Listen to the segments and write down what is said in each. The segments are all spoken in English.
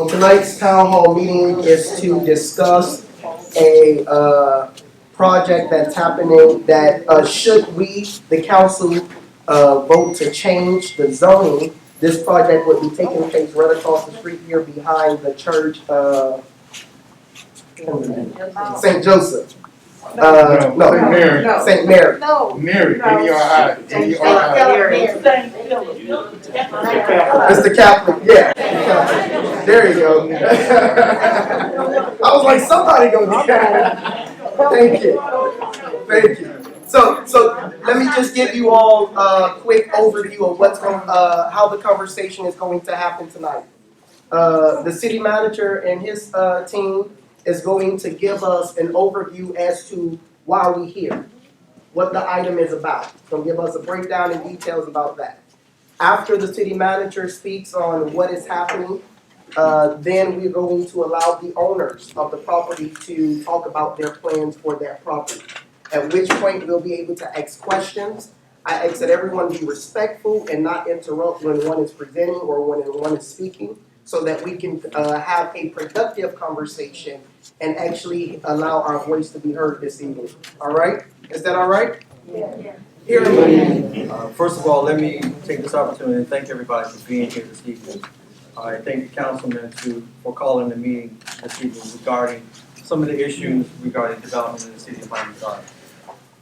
Tonight's town hall meeting is to discuss a project that's happening that should we, the council, vote to change the zoning, this project would be taking place right across the street here behind the church, St. Joseph. No, Mary. St. Mary. No. Mary, M-E-R-I. Mr. Kaplan, yeah. There you go. I was like, somebody go do that. Thank you. Thank you. So let me just give you all a quick overview of what's going, how the conversation is going to happen tonight. The city manager and his team is going to give us an overview as to why we're here, what the item is about. Going to give us a breakdown and details about that. After the city manager speaks on what is happening, then we're going to allow the owners of the property to talk about their plans for that property. At which point we'll be able to ask questions. I ask that everyone be respectful and not interrupt when one is presenting or when one is speaking, so that we can have a productive conversation and actually allow our voice to be heard this evening. All right? Is that all right? Yeah. First of all, let me take this opportunity and thank everybody for being here this evening. I thank the councilman for calling the meeting this evening regarding some of the issues regarding development in the city of Miami-dade.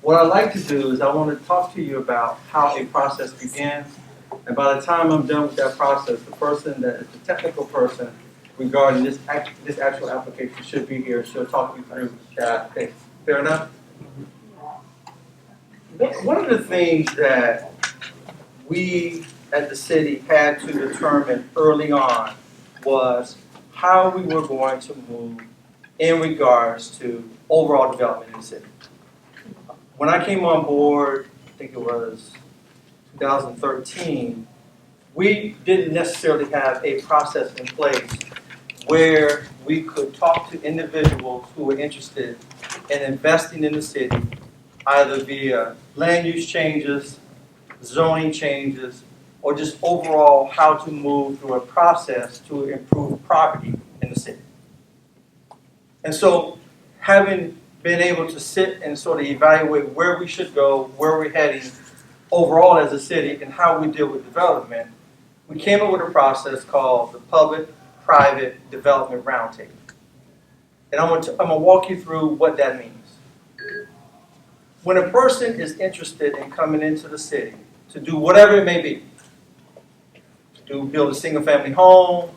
What I'd like to do is I want to talk to you about how a process begins, and by the time I'm done with that process, the person that is the technical person regarding this actual application should be here. She'll talk you through that. Okay, fair enough? One of the things that we at the city had to determine early on was how we were going to move in regards to overall development in the city. When I came on board, I think it was 2013, we didn't necessarily have a process in place where we could talk to individuals who were interested in investing in the city, either via land use changes, zoning changes, or just overall how to move through a process to improve property in the city. And so having been able to sit and sort of evaluate where we should go, where we're heading overall as a city, and how we deal with development, we came up with a process called the Public-Private Development Roundtable. And I'm going to walk you through what that means. When a person is interested in coming into the city to do whatever it may be, to build a single-family home,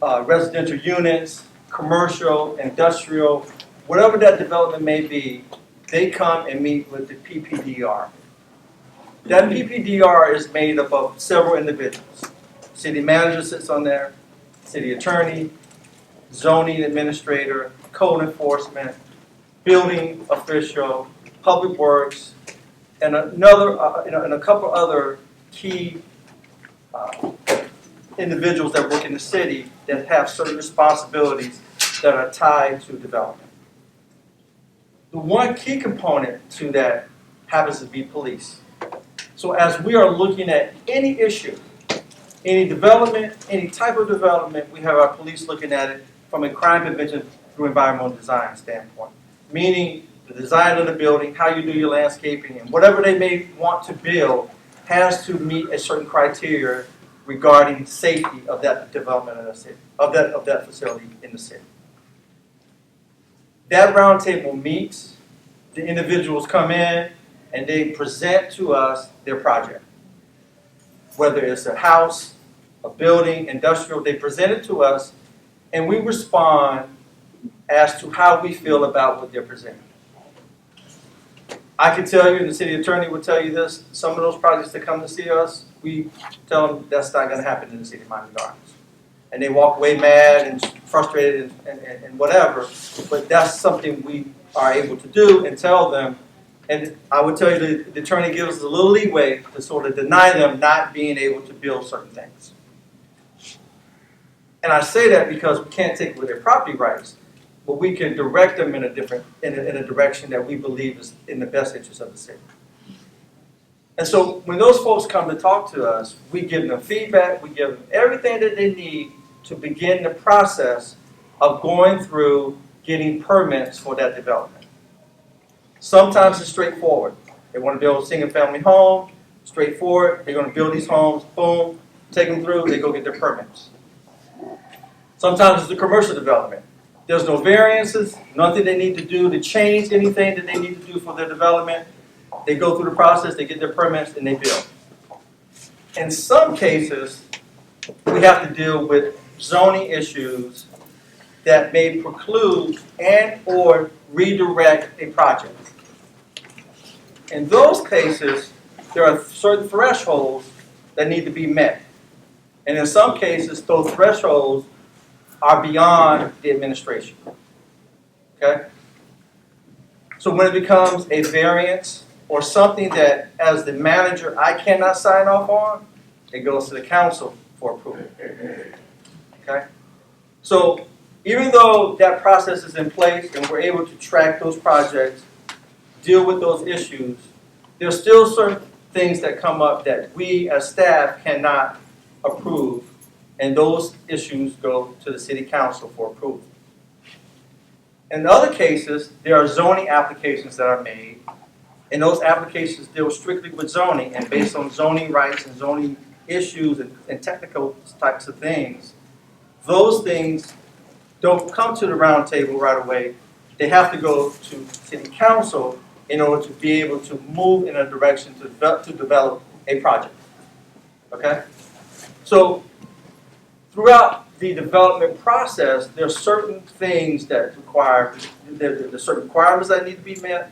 residential units, commercial, industrial, whatever that development may be, they come and meet with the PPDR. That PPDR is made up of several individuals. City manager sits on there, city attorney, zoning administrator, code enforcement, building official, public works, and and a couple other key individuals that work in the city that have certain responsibilities that are tied to development. The one key component to that happens to be police. So as we are looking at any issue, any development, any type of development, we have our police looking at it from a crime prevention through environmental design standpoint. Meaning the design of the building, how you do your landscaping, and whatever they may want to build has to meet a certain criteria regarding safety of that development in the city, of that facility in the city. That roundtable meets, the individuals come in, and they present to us their project. Whether it's a house, a building, industrial, they present it to us, and we respond as to how we feel about what they're presenting. I can tell you, and the city attorney will tell you this, some of those projects that come to see us, we tell them that's not going to happen in the city of Miami-dade. And they walk away mad and frustrated and whatever, but that's something we are able to do and tell them. And I would tell you the attorney gives us a little leeway to sort of deny them not being able to build certain things. And I say that because we can't take away their property rights, but we can direct them in a direction that we believe is in the best interest of the city. And so when those folks come to talk to us, we give them feedback, we give them everything that they need to begin the process of going through getting permits for that development. Sometimes it's straightforward. They want to build a single-family home, straightforward. They're going to build these homes, boom, take them through, they go get their permits. Sometimes it's the commercial development. There's no variances, nothing they need to do to change anything that they need to do for their development. They go through the process, they get their permits, and they build. In some cases, we have to deal with zoning issues that may preclude and or redirect a project. In those cases, there are certain thresholds that need to be met. And in some cases, those thresholds are beyond the administration. Okay? So when it becomes a variance or something that, as the manager, I cannot sign off on, it goes to the council for approval. Okay? So even though that process is in place and we're able to track those projects, deal with those issues, there's still certain things that come up that we as staff cannot approve, and those issues go to the city council for approval. In other cases, there are zoning applications that are made, and those applications deal strictly with zoning, and based on zoning rights and zoning issues and technical types of things, those things don't come to the round table right away. They have to go to city council in order to be able to move in a direction to develop a project. Okay? So throughout the development process, there are certain things that require, there's certain requirements that need to be met,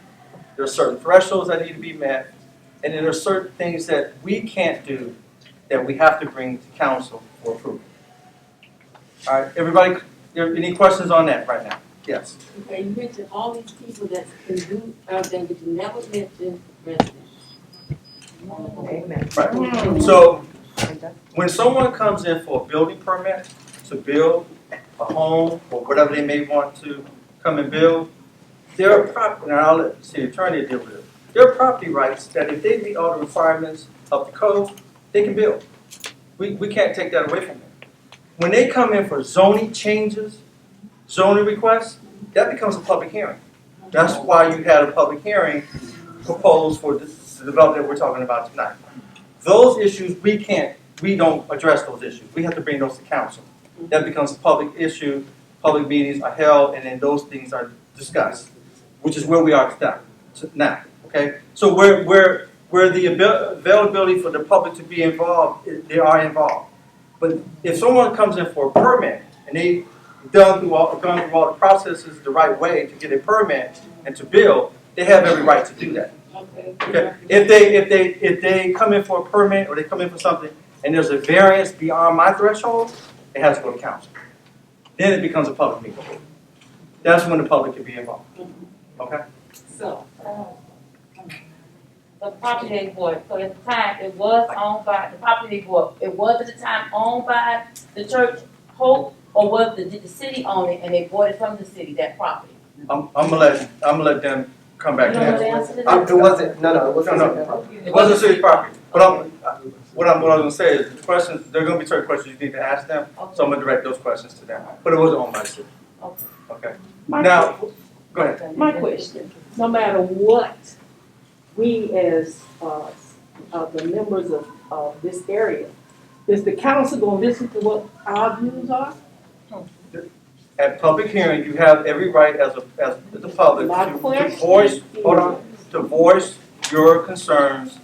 there are certain thresholds that need to be met, and then there are certain things that we can't do that we have to bring to council for approval. All right, everybody, any questions on that right now? Yes. Okay, you mentioned all these people that can do everything, but you never mentioned residents. Amen. Right. So when someone comes in for a building permit to build a home or whatever they may want to come and build, there are property, and I'll let the city attorney deal with it. There are property rights that if they meet all the requirements of the code, they can build. We can't take that away from them. When they come in for zoning changes, zoning requests, that becomes a public hearing. That's why you had a public hearing proposed for this development we're talking about tonight. Those issues, we don't address those issues. We have to bring those to council. That becomes a public issue, public meetings are held, and then those things are discussed, which is where we are now, okay? So where the availability for the public to be involved, they are involved. But if someone comes in for a permit, and they've gone through all the processes the right way to get a permit and to build, they have every right to do that. Okay. If they come in for a permit or they come in for something and there's a variance beyond my threshold, it has to go to council. Then it becomes a public meeting. That's when the public can be involved. Okay? So, the property they bought, so at the time, it was owned by, the property they bought, it was at the time owned by the church, Hope, or did the city own it and they bought it from the city, that property? I'm gonna let them come back You and know the answer. answer to that? It wasn't, no, it wasn't. No. It wasn't city property. But what I was gonna say is the questions, there are gonna be certain questions you need to ask them, so I'm gonna direct those questions to them. But it wasn't owned by the city. Okay. Okay. My Now, go ahead. My question, no matter what, we as the members of this area, is the council going to listen to what our views are? At public hearing, you have every right as the public to voice your concerns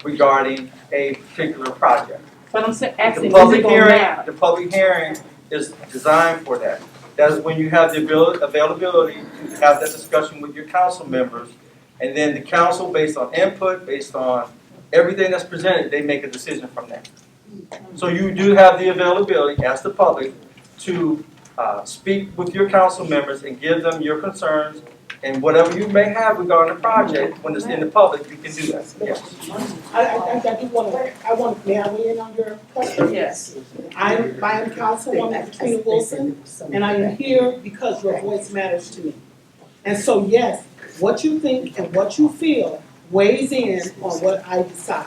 regarding a particular project. But I'm saying, The asking, is public it going to hearing, matter? the public hearing is designed for that. That's when you have the availability to have that discussion with your council members, and then the council, based on input, based on everything that's presented, they make a decision from that. So you do have the availability as the public to speak with your council members and give them your concerns and whatever you may have regarding the project. When it's in the public, you can do that. Yes. I want to narrow in on your question. Yes. I am Councilwoman Katrina Wilson, and I am here because your voice matters to me. And so, yes, what you think and what you feel weighs in on what I decide.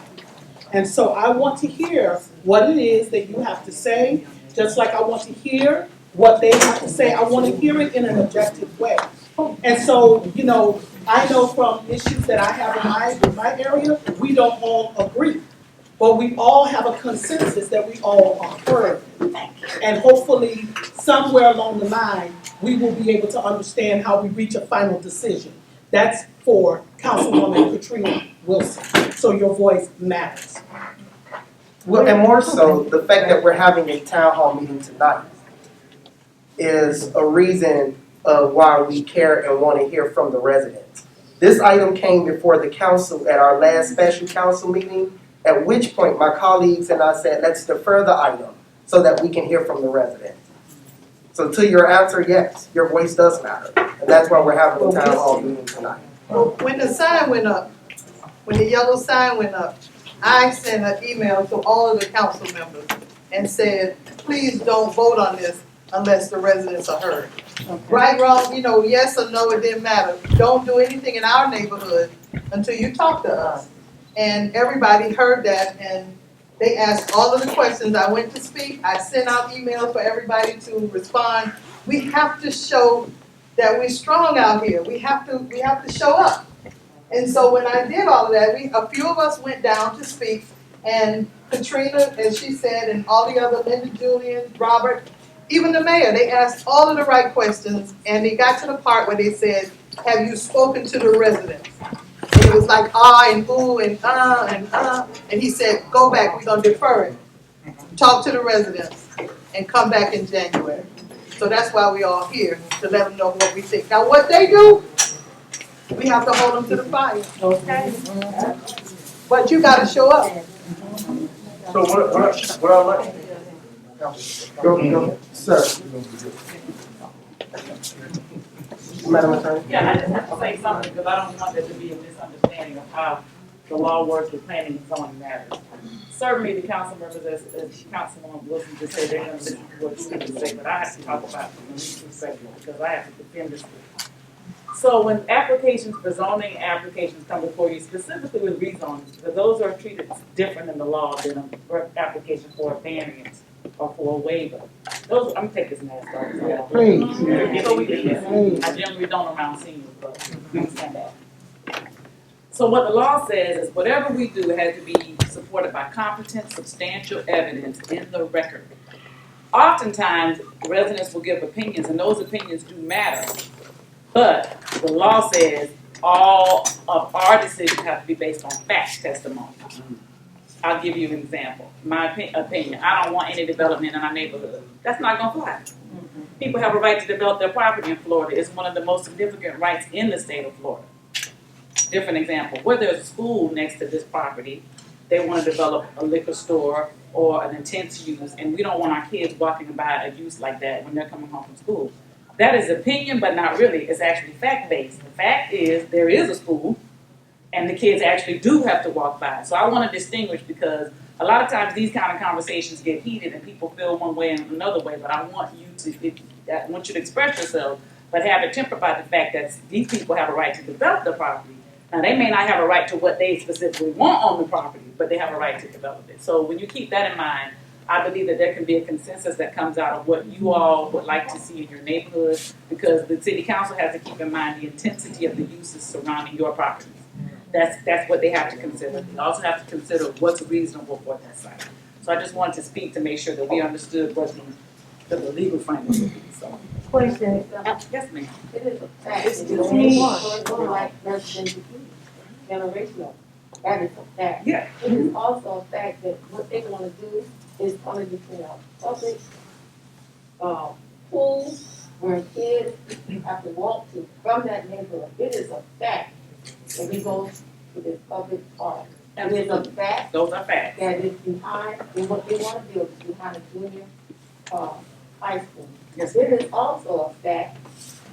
And so I want to hear what it is that you have to say Just like I want to hear what they have to say, I want to hear it in an objective way. And so, you know, I know from issues that I have in my area, we don't all agree. But we all have a consensus that we all are heard. And hopefully, somewhere along the line, we will be able to understand how we reach a final decision. That's for Councilwoman Katrina Wilson. So your voice matters. Well, and more so, the fact that we're having a town hall meeting tonight is a reason of why we care and want to hear from the residents. This item came before the council at our last special council meeting, at which point my colleagues and I said, let's defer the item so that we can hear from the residents. So to your answer, yes, your voice does matter. And that's why we're having a town hall meeting tonight. When the sign went up, when the yellow sign went up, I sent an email to all of the council members and said, please don't vote on this unless the residents are heard. Okay. Right, wrong, you know, yes or no, it didn't matter. Don't do anything in our neighborhood until you talk to us. And everybody heard that, and they asked all of the questions. I went to speak, I sent out emails for everybody to respond. We have to show that we're strong out here. We have to show up. And so when I did all of that, a few of us went down to speak, and Katrina, as she said, and all the other, Linda Julien, Robert, even the mayor, they asked all of the right questions, and they got to the part where they said, have you spoken to the residents? And it was like, and ooh, and he said, go back, we're gonna defer it. Talk to the residents, and come back in January. So that's why we all here, to let them know what we think. Now, what they do, we have to hold them to the fire. Okay. But you gotta show up. So what I like. Go, sir. Madam Attorney? Yeah, I just have to say something because I don't want there to be a misunderstanding of how the law works with planning and zoning matters. Certainly, the council members, as Councilwoman Wilson just said, they're going to listen to what you have to say, but I have to talk about it from a legal perspective because I have to defend this. So when applications for zoning applications come before you, specifically with rezoning, because those are treated different in the law than an application for a variance or for a waiver. Those, I'm gonna take this mask off. Please. I generally don't around seniors, but we understand that. So what the law says is whatever we do has to be supported by competent, substantial evidence in the record. Oftentimes, residents will give opinions, and those opinions do matter. But the law says all of our decisions have to be based on fact testimony. I'll give you an example. My opinion, I don't want any development in our neighborhood. That's not gonna fly. People have a right to develop their property in Florida. It's one of the most significant rights in the state of Florida. Different example, where there's a school next to this property, they wanna develop a liquor store or an intense use, and we don't want our kids walking by a use like that when they're coming home from school. That is opinion, but not really. It's actually fact-based. The fact is there is a school, and the kids actually do have to walk by. So I want to distinguish because a lot of times these kind of conversations get heated and people feel one way and another way. But I want you to express yourself, but have it tempered by the fact that these people have a right to develop the property. Now they may not have a right to what they specifically want on the property, but they have a right to develop it. So when you keep that in mind, I believe that there can be a consensus that comes out of what you all would like to see in your neighborhood, because the city council has to keep in mind the intensity of the uses surrounding your properties. That's what they have to consider. They also have to consider what's reasonable for that site. So I just wanted to speak to make sure that we understood what the legal framework would be. So, Question. yes, ma'am. It is a fact. It's It's just me. me. Like residents, generational. That is a fact. Yeah. It is also a fact that what they want to do is probably between a public pool where kids have to walk to from that neighborhood. It is a fact that we go to this public park. And it is a fact Those are facts. that is behind, and what they want to do is behind a junior high school. Yes. It is also a fact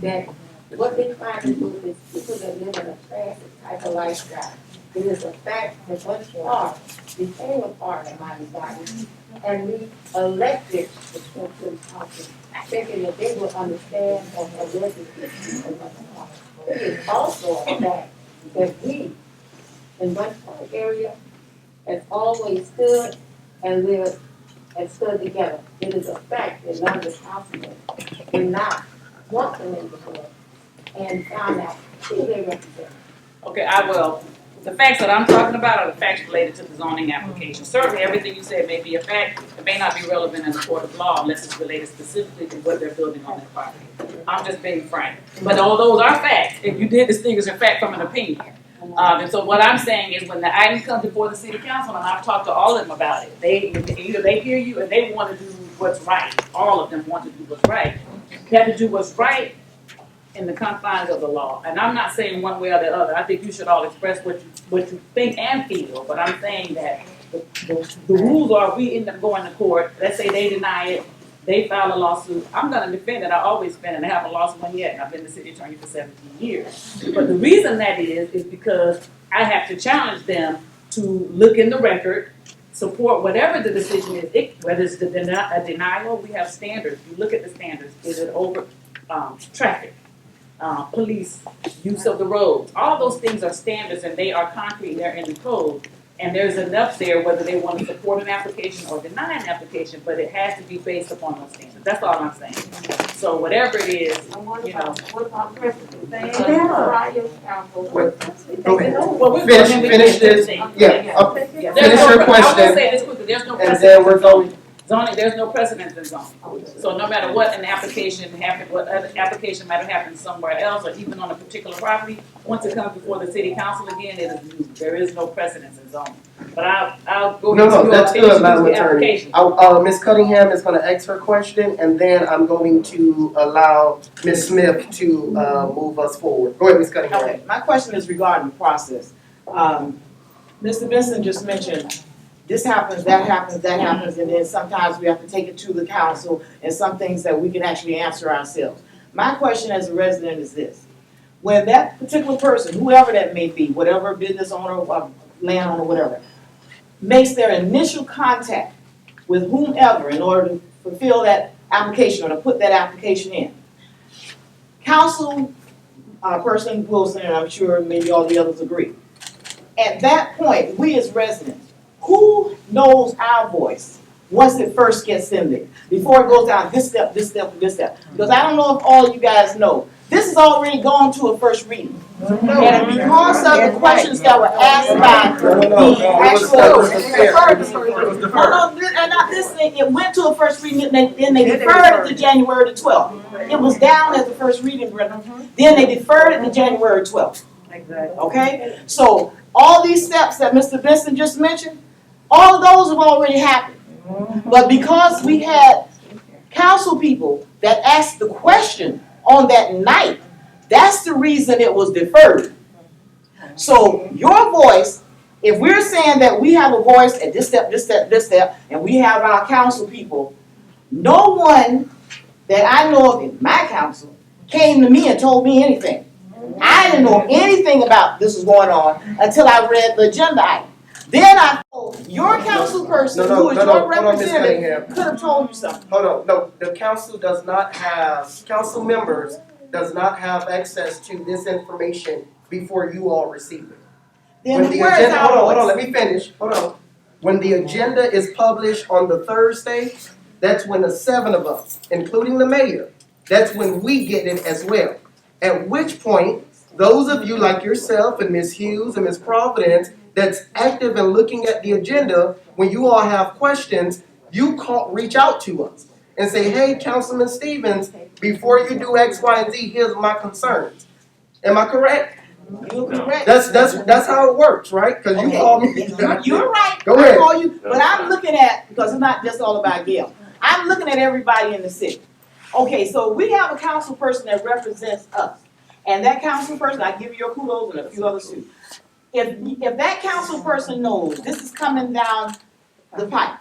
that what they trying to do is people that live in a transit type of lifestyle. It is a fact that Bunche Park became a part of miami-dade, and we elected the city council, thinking that they would understand and have residents of Bunche Park. It is also a fact that we, in Bunche Park area, has always stood and lived and stood together. It is a fact that none of the councilmen did not want the neighborhood and found out who they represent. Okay, I will. The facts that I'm talking about are the facts related to the zoning application. Certainly, everything you said may be a fact. It may not be relevant in the court of law unless it's related specifically to what they're building on their property. I'm just being frank. But all those are facts. If you did distinguish a fact from an opinion. And so what I'm saying is when the item comes before the city council, and I've talked to all of them about it, either they hear you and they want to do what's right. All of them want to do what's right. You have to do what's right in the confines of the law. And I'm not saying one way or the other. I think you should all express what you think and feel. But I'm saying that the rules are we end up going to court. Let's say they deny it. They file a lawsuit. I'm going to defend it. I always defend it. I haven't lost one yet. And I've been the city attorney for 17 years. But the reason that is because I have to challenge them to look in the record, support whatever the decision is. Whether it's a denial, we have standards. You look at the standards. Is it over traffic, police, use of the roads? All those things are standards and they are concrete. They're in the code. And there's enough there whether they want to support an application or deny an application, but it has to be based upon those standards. That's all I'm saying. So whatever it is, What you know. about precedent? Go ahead. Well, we're Finish this. Yeah, Yeah, finish your I question, will say this quickly, there's no and precedent then we're in going. zoning, there's no precedent in zoning. So no matter what an application happened, what other application might have happened somewhere else, or even on a particular property, once it comes before the city council again, it is new. There is no precedence in zoning. But I'll go No, into that's your good, Madam the Attorney. application. Ms. Cunningham is gonna ask her question, and then I'm going to allow Ms. Smith to, move us forward. Go ahead, Ms. Cunningham. Okay, my question is regarding the process. Mr. Benson just mentioned, this happens, that happens, that happens, and then sometimes we have to take it to the council, and some things that we can actually answer ourselves. My question as a resident is this: when that particular person, whoever that may be, whatever business owner or landowner, whatever, makes their initial contact with whomever in order to fulfill that application or to put that application in, council person Wilson, and I'm sure maybe all the others agree, at that point, we as residents, who knows our voice once it first gets in there? Before it goes down this step, this step, this step. Because I don't know if all you guys know, this has already gone to a first reading. And because of the questions that were asked by the it went to a first reading, and then they deferred it to January the 12th. It was down at the first reading, Brenda. Then they deferred it to January 12th. Okay? So all these steps that Mr. Benson just mentioned, all of those have already happened. But because we had council people that asked the question on that night, that's the reason it was deferred. So your voice, if we're saying that we have a voice at this step, this step, this step, and we have our council people, no one that I know of in my council came to me and told me anything. I didn't know anything about this was going on until I read the agenda item. Then I told your council person, who is your representative, could have told you something. Hold on, no, the council does not have, council members does not have access to this information before you all receive it. Then When the where's agenda, our hold on, voice? let me finish, hold on. When the agenda is published on the Thursday, that's when the 7 of us, including the mayor, that's when we get it as well. At which point, those of you like yourself and Ms. Hughes and Ms. Providence that's active and looking at the agenda, when you all have questions, you reach out to us and say, hey, Councilman Stephens, before you do X, Y, and Z, here's my concerns. Am I correct? You're correct. That's how it works, right? Because you call me. You're right. Go ahead. I call you, but I'm looking at, because it's not just all about Gail. I'm looking at everybody in the city. Okay, so we have a council person that represents us. And that council person, I give you your kudos and a few others too. If that council person knows this is coming down the pipe,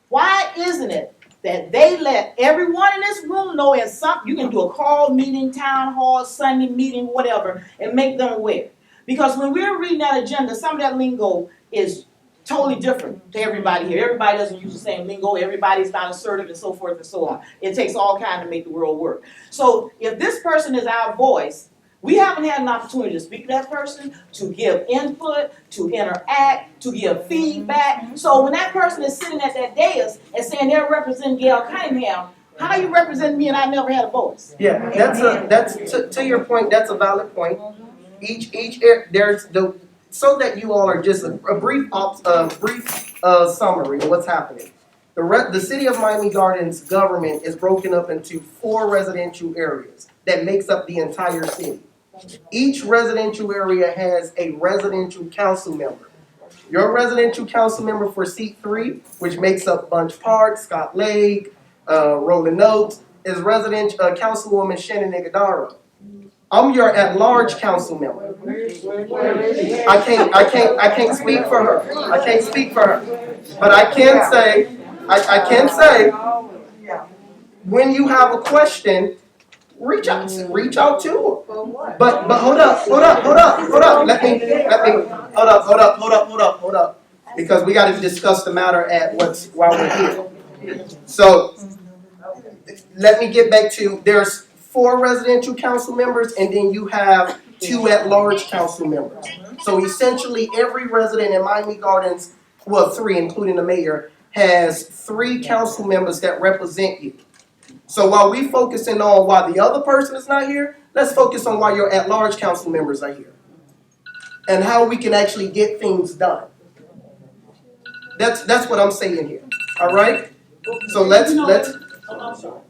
why isn't it that they let everyone in this room know in some, you can do a call meeting, town hall, Sunday meeting, whatever, and make them aware. Because when we're reading that agenda, some of that lingo is totally different to everybody here. Everybody doesn't use the same lingo. Everybody's not assertive and so forth and so on. It takes all kinds to make the world work. So if this person is our voice, We haven't had an opportunity to speak to that person, to give input, to interact, to give feedback. So when that person is sitting at that dais and saying they're representing Gail Cunningham, how you represent me and I never had a voice? Yeah, to your point, that's a valid point. So that you all are just a brief summary of what's happening. The city of Miami Gardens government is broken up into 4 residential areas that makes up the entire city. Each residential area has a residential council member. Your residential council member for seat 3, which makes up Bunche Park, Scott Lake, Rolling Oaks, is Councilwoman Shannan Ighodaro. I'm your at-large council member. I can't speak for her. I can't speak for her. But I can say, when you have a question, reach out to her. But hold up. Let me hold up. Because we gotta discuss the matter while we're here. So let me get back to, there's 4 residential council members, and then you have 2 at-large council members. So essentially, every resident in Miami Gardens, well, 3, including the mayor, has 3 council members that represent you. So while we focusing on why the other person is not here, let's focus on why your at-large council members are here, and how we can actually get things done. That's what I'm saying here. All right. So let's. I'm sorry.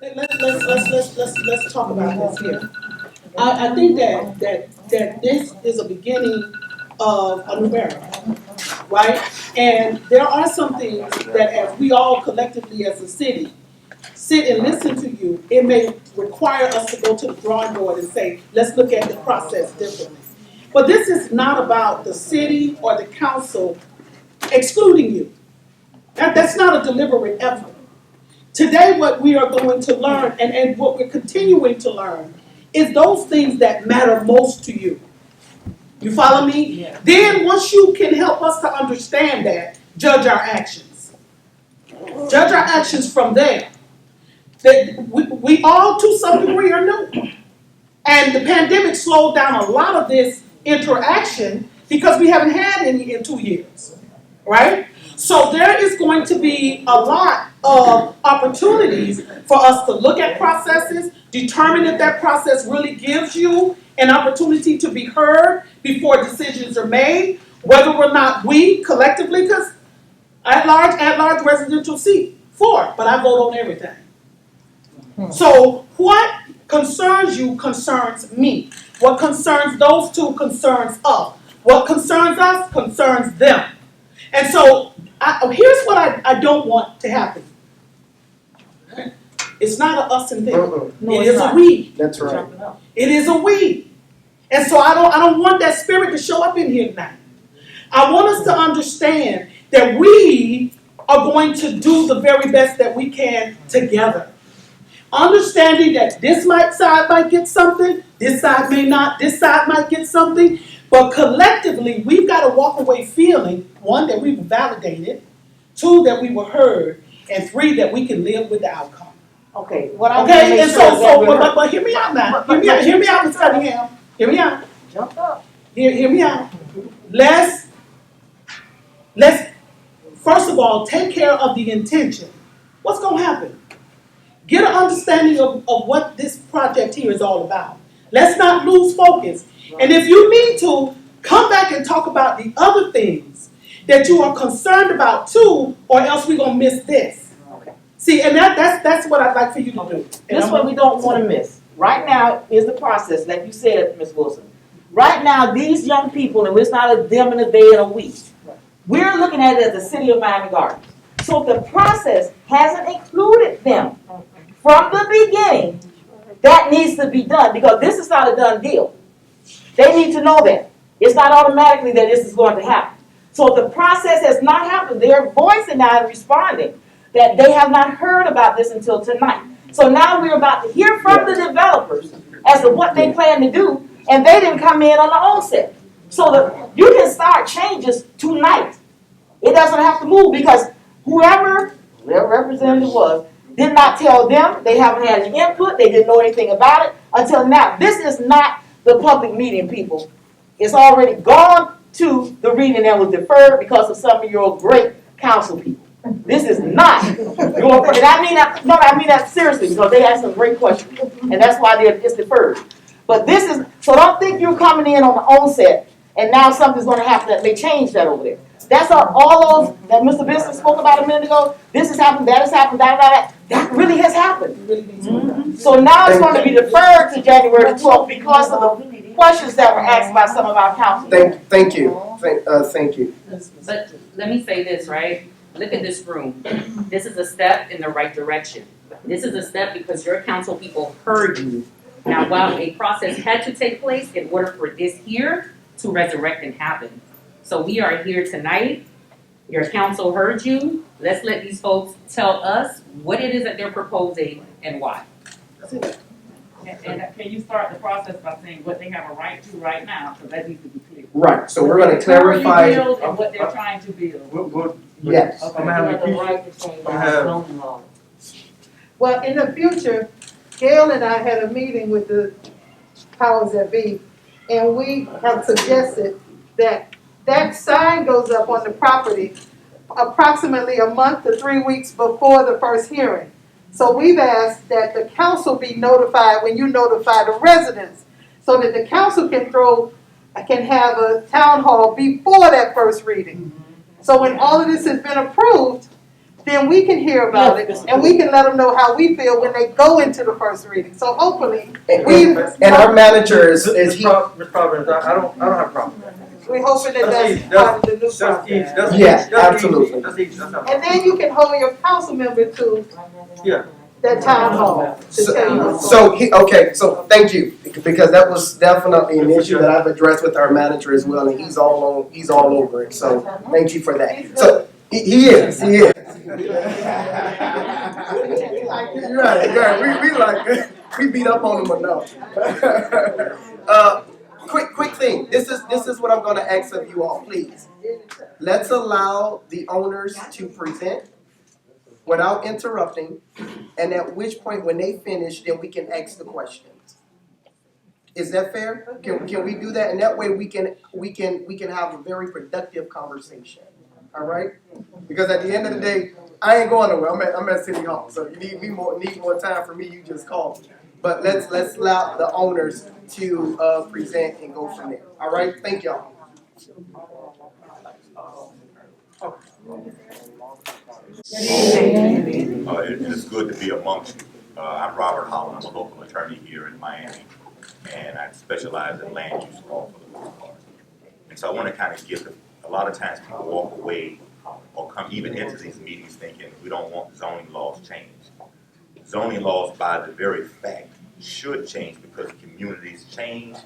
Let's talk about this here. I think that this is a beginning of a new era, right? And there are some things that, as we all collectively as a city sit and listen to you, it may require us to go to the drawing board and say, let's look at the process differently. But this is not about the city or the council excluding you. That's not a deliberate effort. Today, what we are going to learn, and what we're continuing to learn, is those things that matter most to you. You follow me? Yeah. Then, once you can help us to understand that, judge our actions. Judge our actions from there. That we all, to some degree, are new. And the pandemic slowed down a lot of this interaction because we haven't had any in 2 years, right? So there is going to be a lot of opportunities for us to look at processes, determine if that process really gives you an opportunity to be heard before decisions are made, whether or not we collectively, because at large residential seat 4, but I vote on everything. So what concerns you concerns me. What concerns those 2 concerns us. What concerns us concerns them. And so here's what I don't want to happen. It's not a us and them. No, it is a we. That's right. It is a we. And so I don't want that spirit to show up in here tonight. I want us to understand that we are going to do the very best that we can together. Understanding that this side might get something, this side may not, this side might get something, but collectively we've got to walk away feeling, 1, that we were validated, 2, that we were heard, and 3, that we can live with the outcome. Okay, and so hear me out now. Hear me out, Ms. Cunningham. Hear me out. Jump up. Hear me out. Let's first of all take care of the intention. What's going to happen? Get an understanding of what this project here is all about. Let's not lose focus. And if you need to, come back and talk about the other things that you are concerned about too, or else we're going to miss this. Okay. See, and that's what I'd like for you to do. This is what we don't want to miss. Right now is the process, like you said, Ms. Wilson. Right now, these young people, and it's not a them and a they and a we, we're looking at it as the city of Miami Gardens. So if the process hasn't included them from the beginning, that needs to be done, because this is not a done deal. They need to know that. It's not automatically that this is going to happen. So if the process has not happened, they're voicing now and responding that they have not heard about this until tonight. So now we're about to hear from the developers as to what they plan to do, and they didn't come in on the onset. So that you can start changes tonight. It doesn't have to move, because whoever their representative was did not tell them. They haven't had any input. They didn't know anything about it until now. This is not the public meeting, people. It's already gone to the reading that was deferred because of some of your great council people. This is not your, and I mean that, no, I mean that seriously, because they asked some great questions, and that's why it's deferred. But this is, so don't think you're coming in on the onset, and now something's gonna happen that may change that over there. That's all those that Mr. Benson spoke about a minute ago. This has happened, that has happened, that really has happened. So now it's gonna be deferred to January 12th because of the questions that were asked by some of our council. Thank you. Thank you. But let me say this, right? Look at this room. This is a step in the right direction. This is a step because your council people heard you. Now, while a process had to take place in order for this here to resurrect and happen. So we are here tonight. Your council heard you. Let's let these folks tell us what it is that they're proposing and why. And can you start the process by saying what they have a right to right now, because that needs to be clear. Right, so we're gonna clarify. Build and what they're trying to build. Yes. I'm gonna have Lakeisha. Well, in the future, Gail and I had a meeting with the powers that be, and we have suggested that that sign goes up on the property approximately a month to 3 weeks before the first hearing. So we've asked that the council be notified when you notify the residents, so that the council can have a town hall before that first reading. So when all of this has been approved, then we can hear about it, and we can let them know how we feel when they go into the first reading. So hopefully, and our manager is he. Mr. Providence, I don't have a problem. we're hoping that that's part of the new process. Yes, absolutely. And then you can hold your council member to that town hall to tell you what's going on. So thank you, because that was definitely an issue that I've addressed with our manager as well, and he's all over it, so thank you for that. So, he is. You're right, we beat up on him enough. Quick thing, this is what I'm gonna ask of you all, please. Let's allow the owners to present without interrupting, and at which point, when they finish, then we can ask the questions. Is that fair? Can we do that? And that way we can have a very productive conversation. All right? Because at the end of the day, I ain't going nowhere. I'm at City Hall. So if you need more time for me, you just call me. But let's allow the owners to present and go from there. All right? Thank y'all. It is good to be amongst you. I'm Robert Holland. I'm a local attorney here in Miami, and I specialize in land use law for the most part. And so I want to kind of give a lot of times people walk away or come even into these meetings thinking we don't want zoning laws changed. Zoning laws, by the very fact, should change because communities change,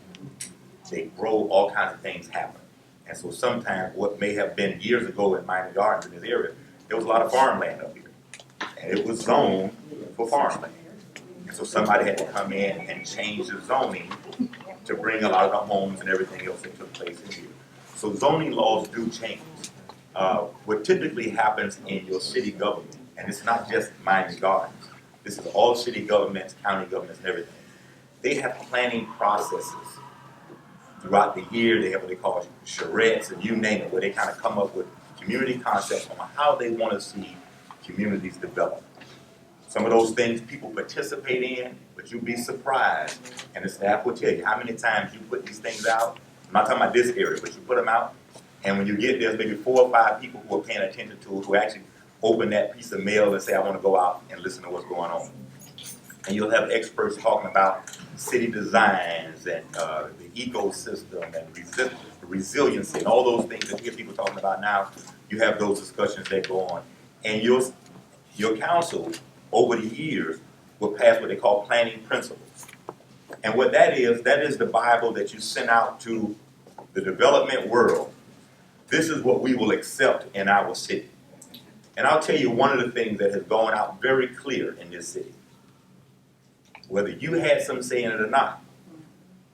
they grow, all kinds of things happen. And so sometimes what may have been years ago in Miami-Dade in this area, there was a lot of farmland up here. And it was zoned for farmland. And so somebody had to come in and change the zoning to bring a lot of the homes and everything else that took place in here. So zoning laws do change. What typically happens in your city government, and it's not just Miami Gardens, this is all city governments, county governments, and everything. They have planning processes throughout the year. They have what they call charrettes, and you name it, where they kind of come up with community concepts on how they want to see communities develop. Some of those things people participate in, but you'll be surprised, and the staff will tell you how many times you put these things out. I'm not talking about this area, but you put them out, and when you get there, there's maybe 4 or 5 people who are paying attention to it, who actually open that piece of mail and say, I want to go out and listen to what's going on. And you'll have experts talking about city designs and the ecosystem and resiliency and all those things that you hear people talking about now. You have those discussions that go on. And your council, over the years, will pass what they call planning principles. And what that is the Bible that you send out to the development world. This is what we will accept in our city. And I'll tell you one of the things that has gone out very clear in this city. Whether you had some say in it or not,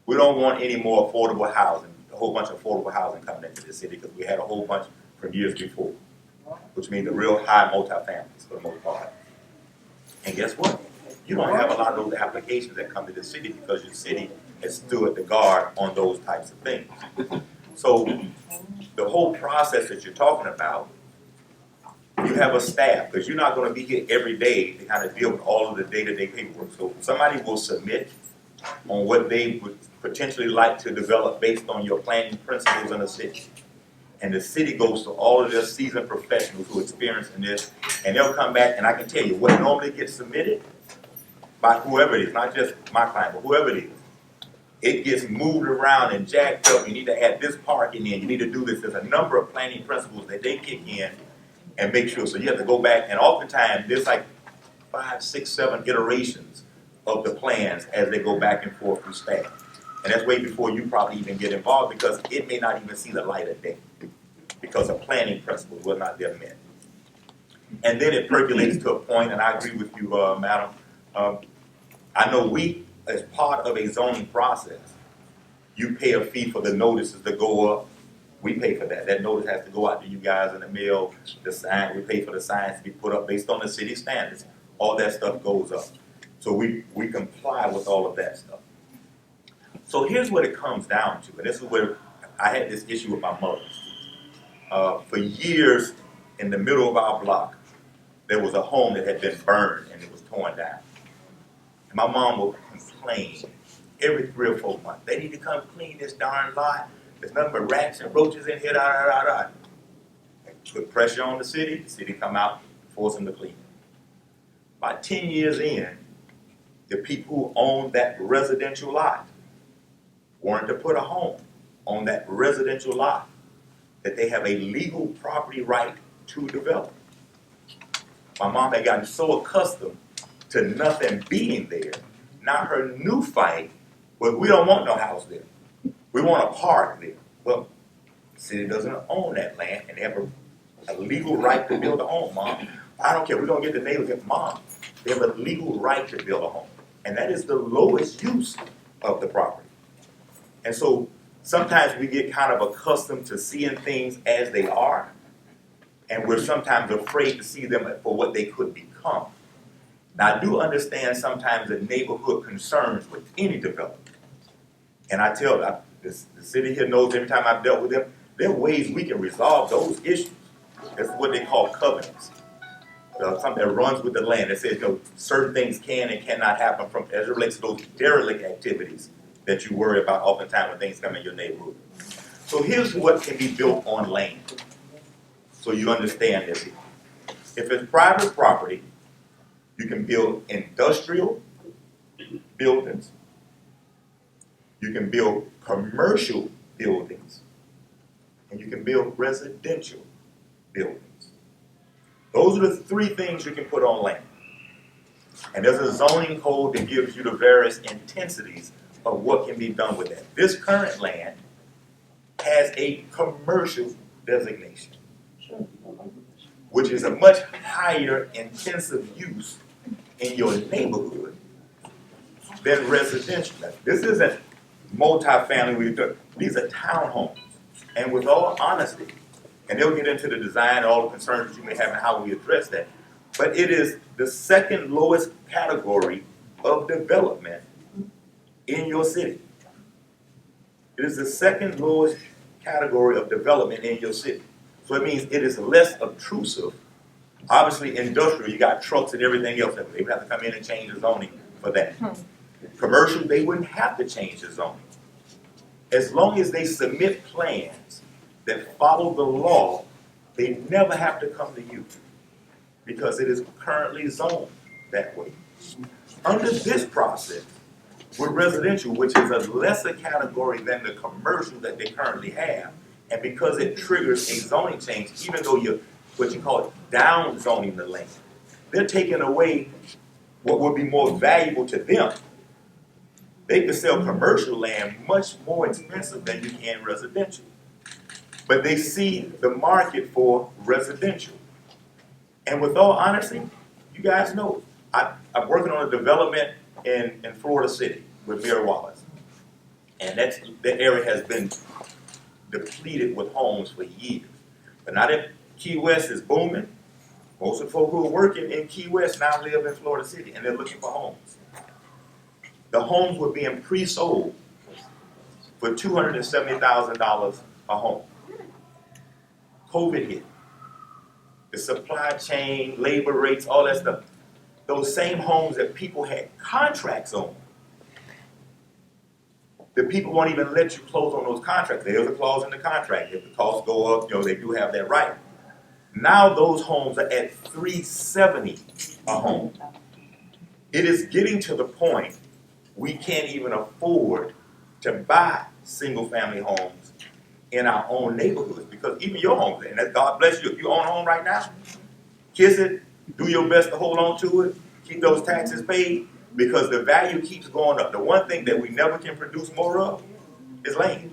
we don't want any more affordable housing, a whole bunch of affordable housing coming into this city, because we had a whole bunch from years before, which means the real high multi-families for the most part. And guess what? You don't have a lot of those applications that come to the city because your city has stood the guard on those types of things. So the whole process that you're talking about, you have a staff, because you're not going to be here every day to kind of deal with all of the day-to-day paperwork. So somebody will submit on what they would potentially like to develop based on your planning principles in the city. And the city goes to all of their seasoned professionals who experience in this, and they'll come back, and I can tell you what normally gets submitted by whoever it is, not just my client, but whoever it is. It gets moved around and jacked up. You need to add this parking in. You need to do this. There's a number of planning principles that they kick in and make sure. So you have to go back, and oftentimes there's like 5, 6, 7 iterations of the plans as they go back and forth through staff. And that's way before you probably even get involved, because it may not even see the light of day because of planning principles were not there met. And then it percolates to a point, and I agree with you, madam. I know we, as part of a zoning process, you pay a fee for the notices to go up. We pay for that. That notice has to go out to you guys in the mail. The sign, we pay for the signs to be put up based on the city standards. All that stuff goes up. So we comply with all of that stuff. So here's what it comes down to, and this is where I had this issue with my mother. For years, in the middle of our block, there was a home that had been burned and it was torn down. And my mom would complain every 3 or 4 months. They need to come clean this darn lot. There's nothing but rats and roaches in here, da da da da. Put pressure on the city come out, force them to clean. About 10 years in, the people who owned that residential lot wanted to put a home on that residential lot that they have a legal property right to develop. My mom had gotten so accustomed to nothing being there. Now her new fight was, we don't want no house there. We want a park there. Well, the city doesn't own that land, and they have a legal right to build a home, Mom. I don't care. We're going to get the neighbors. Mom, they have a legal right to build a home. And that is the lowest use of the property. And so sometimes we get kind of accustomed to seeing things as they are, and we're sometimes afraid to see them for what they could become. Now, I do understand sometimes the neighborhood concerns with any development. And I tell them, the city here knows every time I've dealt with them, there are ways we can resolve those issues. That's what they call covenants. Something that runs with the land that says, certain things can and cannot happen from as it relates to those derelict activities that you worry about oftentimes when things come in your neighborhood. So here's what can be built on land, so you understand this. If it's private property, you can build industrial buildings, you can build commercial buildings, and you can build residential buildings. Those are the 3 things you can put on land. And there's a zoning code that gives you the various intensities of what can be done with that. This current land has a commercial designation, which is a much higher intensive use in your neighborhood than residential. Now, this isn't multifamily, these are townhomes. And with all honesty, and they'll get into the design and all the concerns that you may have and how we address that, but it is the second lowest category of development in your city. It is the second lowest category of development in your city. So it means it is less obtrusive. Obviously, industrial, you got trucks and everything else. They would have to come in and change the zoning for that. Commercial, they wouldn't have to change the zoning. As long as they submit plans that follow the law, they never have to come to you because it is currently zoned that way. Under this process, with residential, which is a lesser category than the commercial that they currently have, and because it triggers a zoning change, even though you're what you call down zoning the land, they're taking away what would be more valuable to them. They can sell commercial land much more expensive than you can residential. But they see the market for residential. And with all honesty, you guys know, I'm working on a development in Florida City with Mayor Wallace. And that area has been depleted with homes for years. But now that Key West is booming, most of the folk who are working in Key West now live in Florida City and they're looking for homes. The homes were being pre-sold for $270,000 a home. COVID hit. The supply chain, labor rates, all that stuff. Those same homes that people had contracts on, the people won't even let you close on those contracts. There's a clause in the contract. If the costs go up, they do have that right. Now those homes are at $370 a home. It is getting to the point we can't even afford to buy single-family homes in our own neighborhoods, because even your home, and that God bless you, if you own a home right now, kiss it, do your best to hold on to it, keep those taxes paid, because the value keeps going up. The one thing that we never can produce more of is land.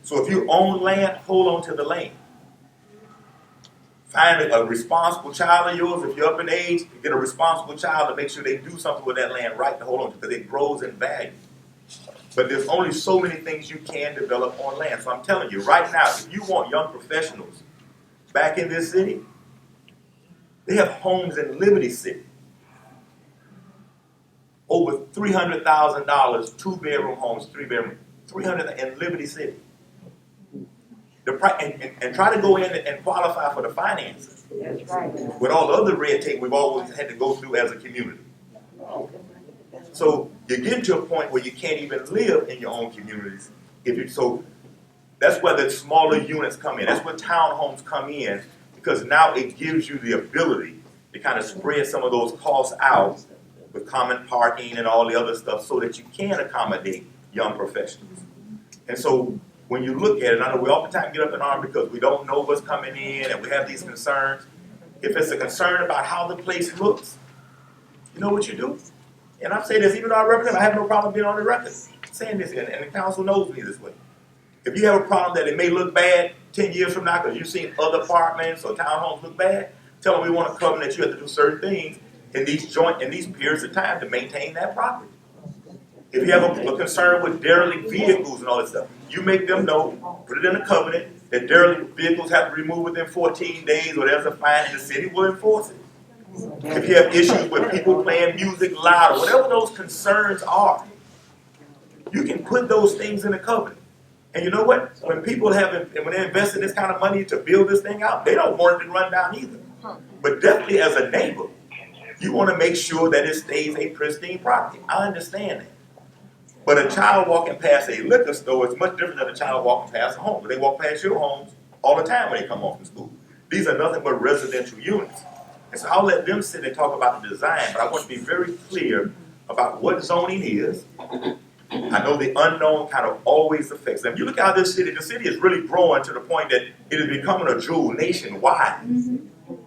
So if you own land, hold on to the land. Find a responsible child of yours. If you're up in age, get a responsible child to make sure they do something with that land right to hold on to, because it grows in value. But there's only so many things you can develop on land. So I'm telling you, right now, if you want young professionals back in this city, they have homes in Liberty City. Over $300,000, 2-bedroom homes, 3-bedroom, $300,000 in Liberty City. And try to go in and qualify for the finances. That's right. With all the other red tape we've always had to go through as a community. So you get to a point where you can't even live in your own communities. So that's where the smaller units come in. That's where townhomes come in, because now it gives you the ability to kind of spread some of those costs out with common parking and all the other stuff, so that you can accommodate young professionals. And so when you look at it, I know we oftentimes get up in arms because we don't know what's coming in and we have these concerns. If it's a concern about how the place looks, you know what you do? And I say this, even though I represent, I have no problem being on the record saying this, and the council knows me this way. If you have a problem that it may look bad 10 years from now because you've seen other apartments or townhomes look bad, tell them we want to cover that you have to do certain things in these periods of time to maintain that property. If you have a concern with derelict vehicles and all that stuff, you make them know, put it in a covenant, that derelict vehicles have to be removed within 14 days, or there's a fine, and the city will enforce it. If you have issues with people playing music loud, or whatever those concerns are, you can put those things in a covenant. And you know what? When people when they invest in this kind of money to build this thing out, they don't want it to run down either. But definitely as a neighbor, you want to make sure that it stays a pristine property. I understand that. But a child walking past a liquor store is much different than a child walking past a home. They walk past your homes all the time when they come home from school. These are nothing but residential units. And so I'll let them sit and talk about the design, but I want to be very clear about what zoning is. I know the unknown kind of always affects them. You look at how the city is really growing to the point that it is becoming a jewel nationwide.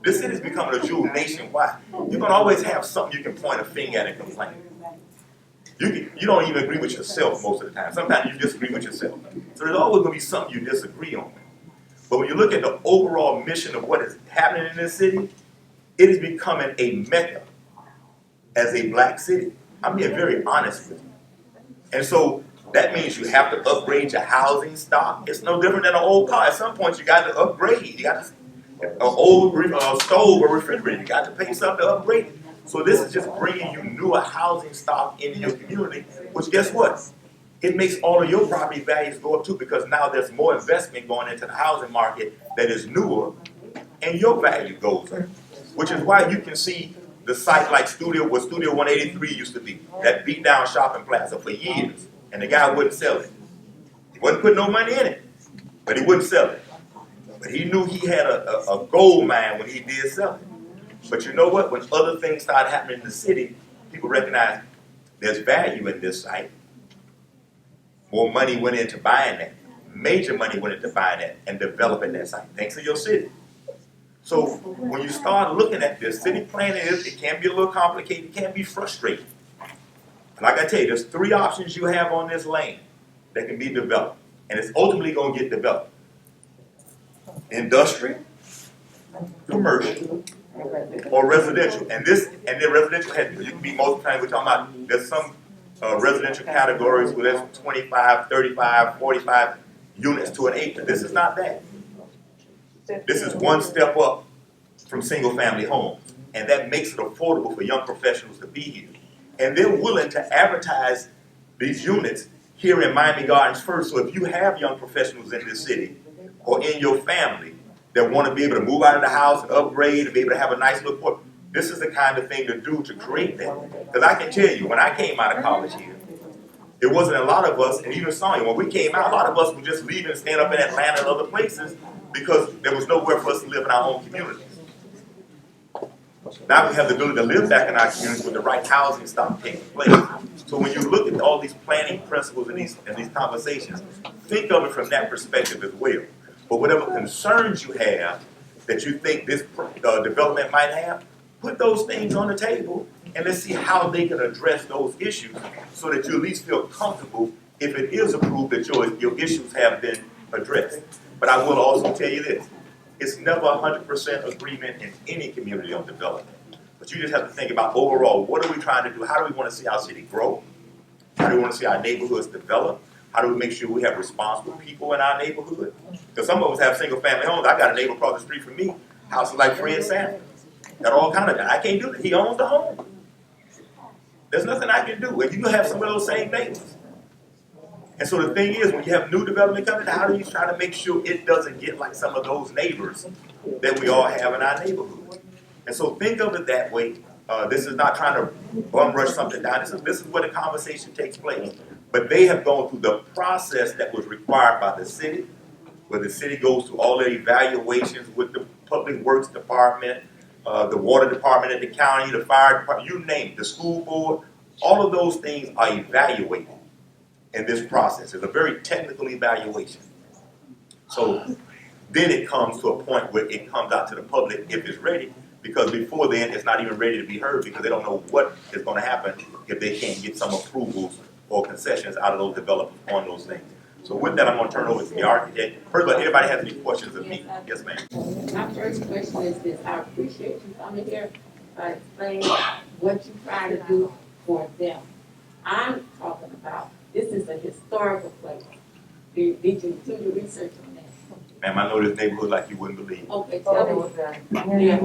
This city is becoming a jewel nationwide. You're going to always have something you can point a finger at and complain. You don't even agree with yourself most of the time. Sometimes you disagree with yourself. So there's always going to be something you disagree on. But when you look at the overall mission of what is happening in this city, it is becoming a mecca as a black city. I'm being very honest with you. And so that means you have to upgrade your housing stock. It's no different than an old car. At some point, you got to upgrade. You got an old stove or refrigerator. You got to pay something to upgrade it. So this is just bringing you newer housing stock into your community, which guess what? It makes all of your property values go up too, because now there's more investment going into the housing market that is newer, and your value goes up. Which is why you can see the site like Studio 183 used to be, that beat down shopping plaza for years, and the guy wouldn't sell it. He wasn't putting no money in it, but he wouldn't sell it. But he knew he had a gold mine when he did sell it. But you know what? When other things started happening in the city, people recognized there's value in this site. More money went into buying that. Major money went into buying that and developing that site, thanks to your city. So when you start looking at this, city planning, it can be a little complicated, it can be frustrating. Like I tell you, there's 3 options you have on this land that can be developed, and it's ultimately going to get developed. Industrial, commercial, or residential. And the residential has, you can be most times we're talking about, there's some residential categories where there's 25, 35, 45 units to an acre. This is not that. This is one step up from single-family homes, and that makes it affordable for young professionals to be here. And they're willing to advertise these units here in Miami Gardens first. So if you have young professionals in this city or in your family that want to be able to move out of the house and upgrade and be able to have a nice little port, this is the kind of thing to do to create that. Because I can tell you, when I came out of college here, there wasn't a lot of us, and even Sonja, when we came out, a lot of us would just leave and stand up in Atlanta and other places because there was nowhere for us to live in our own communities. Now we have the ability to live back in our communities with the right housing stock taking place. So when you look at all these planning principles and these conversations, think of it from that perspective as well. But whatever concerns you have that you think this development might have, put those things on the table and let's see how they can address those issues so that you at least feel comfortable if it is approved that your issues have been addressed. But I will also tell you this. It's never 100% agreement in any community on development. But you just have to think about overall, what are we trying to do? How do we want to see our city grow? How do we want to see our neighborhoods develop? How do we make sure we have responsible people in our neighborhood? Because some of us have single family homes. I got a neighbor across the street from me, houses like Fred Sanders. Got all kind of, I can't do that. He owns the home. There's nothing I can do. And you have some of those same neighbors. And so the thing is, when you have new development coming, how do you try to make sure it doesn't get like some of those neighbors that we all have in our neighborhood? And so think of it that way. This is not trying to bum rush something down. This is where the conversation takes place. But they have gone through the process that was required by the city, where the city goes through all their evaluations with the Public Works Department, the Water Department at the county, the Fire Department, you name it, the school board. All of those things are evaluated in this process. It's a very technical evaluation. So then it comes to a point where it comes out to the public if it's ready, because before then it's not even ready to be heard because they don't know what is going to happen if they can't get some approvals or concessions out of those developers on those things. So with that, I'm going to turn it over to the architect. First of all, anybody has any questions of me? Yes, ma'am. My first question is this: I appreciate you coming here, explaining what you're trying to do for them. I'm talking about, this is a historical place. Did you do your research on that? Ma'am, I know this neighborhood like you wouldn't believe. Okay, tell me what that. Yeah,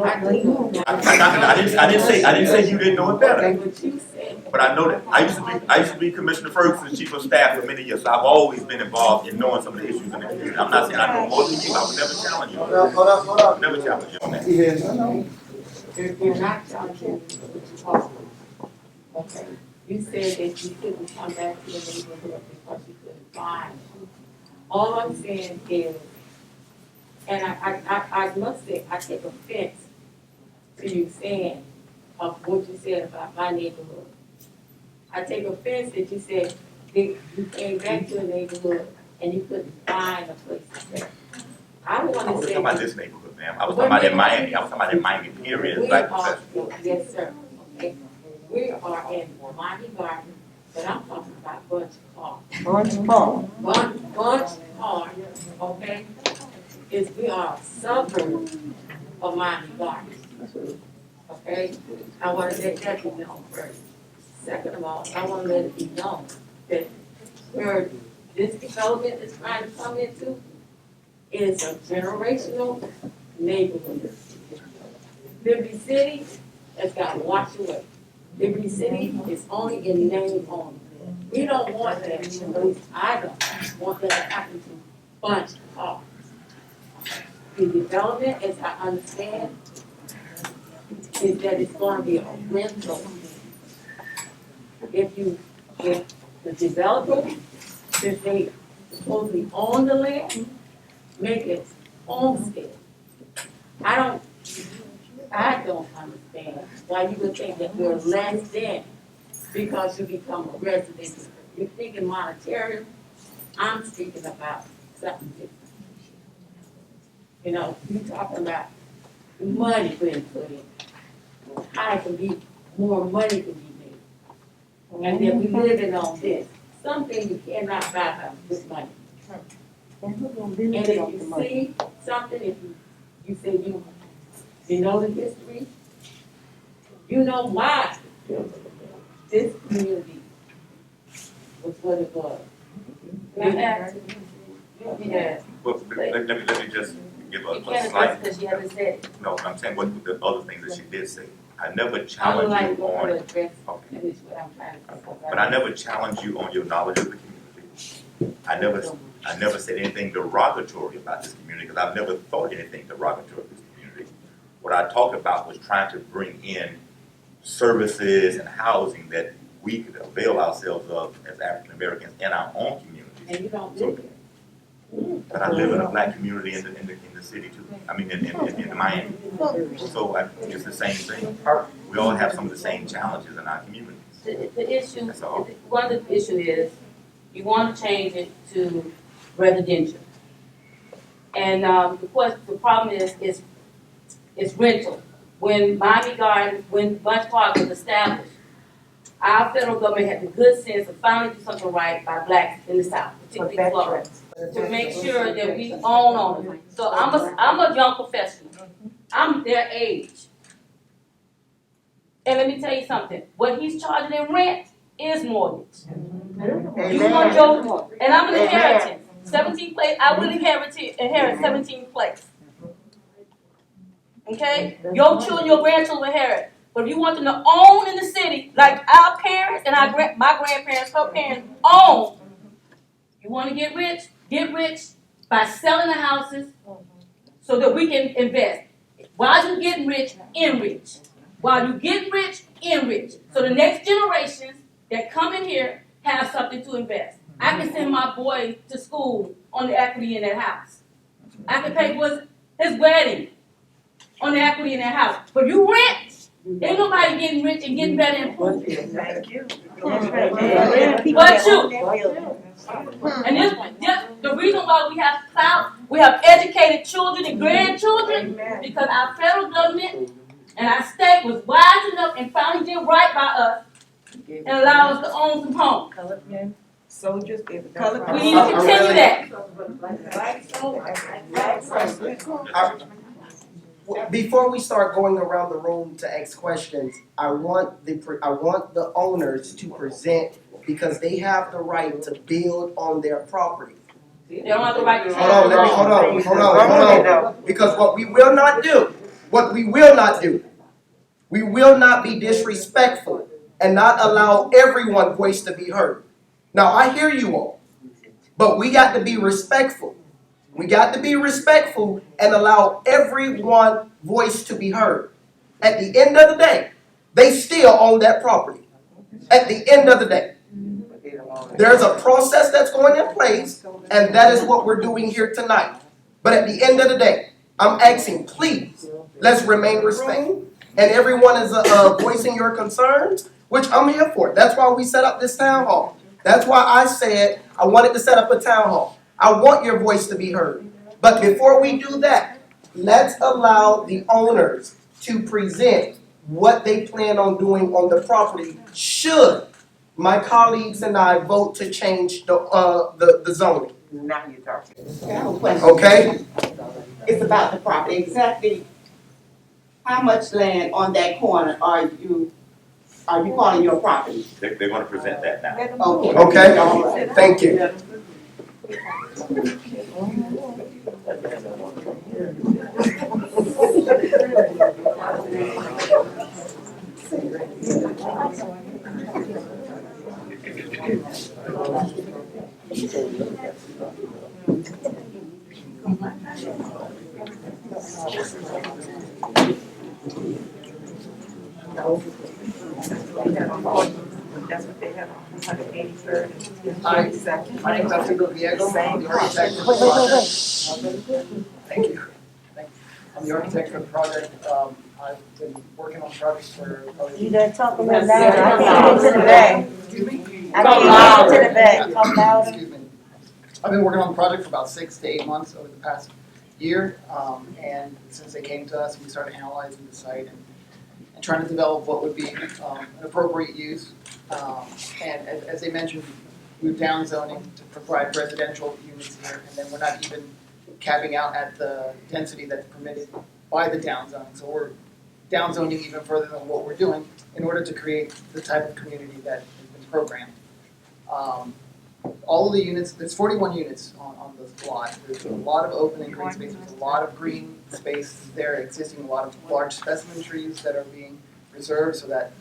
I didn't say you didn't know it better. Okay, what you said. But I know that. I used to be Commissioner Ferguson's chief of staff for many years, so I've always been involved in knowing some of the issues in the community. I'm not saying I know more than you. I would never challenge you. Hold up. Never challenge you on that. Yes, I know. You're not challenging what you talk. Okay. You said that you couldn't come back to the neighborhood because you couldn't find. All I'm saying is, and I must say, I take offense to you saying of what you said about my neighborhood. I take offense that you said that you came back to the neighborhood and you couldn't find a place to stay. I want to say. I was talking about this neighborhood, ma'am. I was talking about in Miami. I was talking about in Miami, period. Yes, sir. Okay. We are in Miami Garden, but I'm talking about Bunche Park. Bunche Park, okay, we are a suburb of Miami Garden. Okay? I want to let that be known first. Second of all, I want to let it be known that where this development is trying to come into is a generational neighborhood. Liberty City has got to wash away. Liberty City is only in name only. We don't want that, at least I don't want that to happen to Bunche Park. The development, as I understand, is that it's going to be a rental. If the developer, since they supposedly own the land, make it homestead. I don't understand why you would think that we're less than because you become a resident. You're thinking monetary. I'm speaking about something different. You know, you're talking about money being put in. How it can be, more money can be made. And then we living on this. Something you cannot buy with money. And if you see something, if you say you know the history, you know why this community was what it was. Yeah. Well, let me just give a You can't slight. address because you haven't said it. No, I'm saying what the other things that she did say. I never I would challenged like you to on. address, Okay. and it's what I'm trying to say. But I never challenged you on your knowledge of the community. I never said anything derogatory about this community because I've never thought anything derogatory of this community. What I talked about was trying to bring in services and housing that we could avail ourselves of as African Americans in our own communities. And you don't live here. But I live in a black community in the city too. I mean, in Miami. So it's the same thing. We all have some of the same challenges in our communities. The issue, That's all. one of the issue is, you want to change it to residential. And the problem is rental. When Miami-Dade, when Bunche Park was established, our federal government had the good sense of finally do something right by blacks in the South, particularly Florida, to make sure that we own it. So I'm a young professional. I'm their age. And let me tell you something, what he's charging in rent is mortgage. You want your, and I'm an inheritance, 17 place, I will inherit 17 place. Okay? Your children, your grandchildren will inherit. But if you want them to own in the city, like our parents and my grandparents, her parents own, you want to get rich by selling the houses so that we can invest. While you getting rich, enrich. While you get rich, enrich. So the next generations that come in here have something to invest. I can send my boy to school on the equity in that house. I can pay for his wedding on the equity in that house. But you rent. Ain't nobody getting rich and getting better and improved. Thank you. But you. And this the reason why we have clout, we have educated children and grandchildren, because our federal government and our state was wise enough and finally did right by us and allow us to own some homes. Soldiers, We need to continue that. Before we start going around the room to ask questions, I want the owners to present because they have the right to build on their property. They don't have the right to. Hold on. Because what we will not do, we will not be disrespectful and not allow everyone's voice to be heard. Now, I hear you all, but we got to be respectful. We got to be respectful and allow everyone's voice to be heard. At the end of the day, they still own that property. At the end of the day. There's a process that's going in place, and that is what we're doing here tonight. But at the end of the day, I'm asking, please, let's remain respectful. And everyone is voicing your concerns, which I'm here for. That's why we set up this town hall. That's why I said I wanted to set up a town hall. I want your voice to be heard. But before we do that, let's allow the owners to present what they plan on doing on the property should my colleagues and I vote to change the zoning. Now you're talking. Okay? It's about the property. Exactly how much land on that corner are you calling your property? They're going to present that now. Okay? Thank you. That's what they have on 183rd. Hi, my name is Arturo Diego. I'm the architect for the project. Thank you. I'm the architect for the project. I've been working on projects for probably. You gotta talk a little louder. I can't get to the back. Excuse me? I can't get to the back. Talk louder. Excuse me. I've been working on the project for about 6 to 8 months over the past year. And since they came to us, we started analyzing the site and trying to develop what would be an appropriate use. And as they mentioned, we're down zoning to provide residential units here, and then we're not even capping out at the density that's permitted by the down zoning. So we're down zoning even further than what we're doing in order to create the type of community that has been programmed. All of the units, there's 41 units on the lot. There's a lot of open and green space. There's a lot of green space there existing, a lot of large specimen trees that are being preserved so that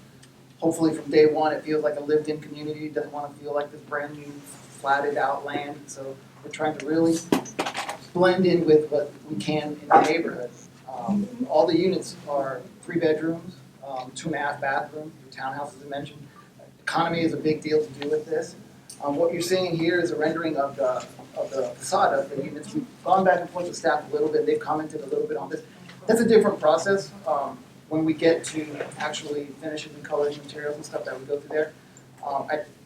hopefully from day one, it feels like a lived-in community, doesn't want to feel like this brand new platted out land. So we're trying to really blend in with what we can in the neighborhood. All the units are 3 bedrooms, 2.5 bathrooms, townhouses I mentioned. Economy is a big deal to do with this. What you're seeing here is a rendering of the facade of the units. We've gone back and forth with staff a little bit. They've commented a little bit on this. That's a different process. When we get to actually finishes and colors and materials and stuff that we go through there.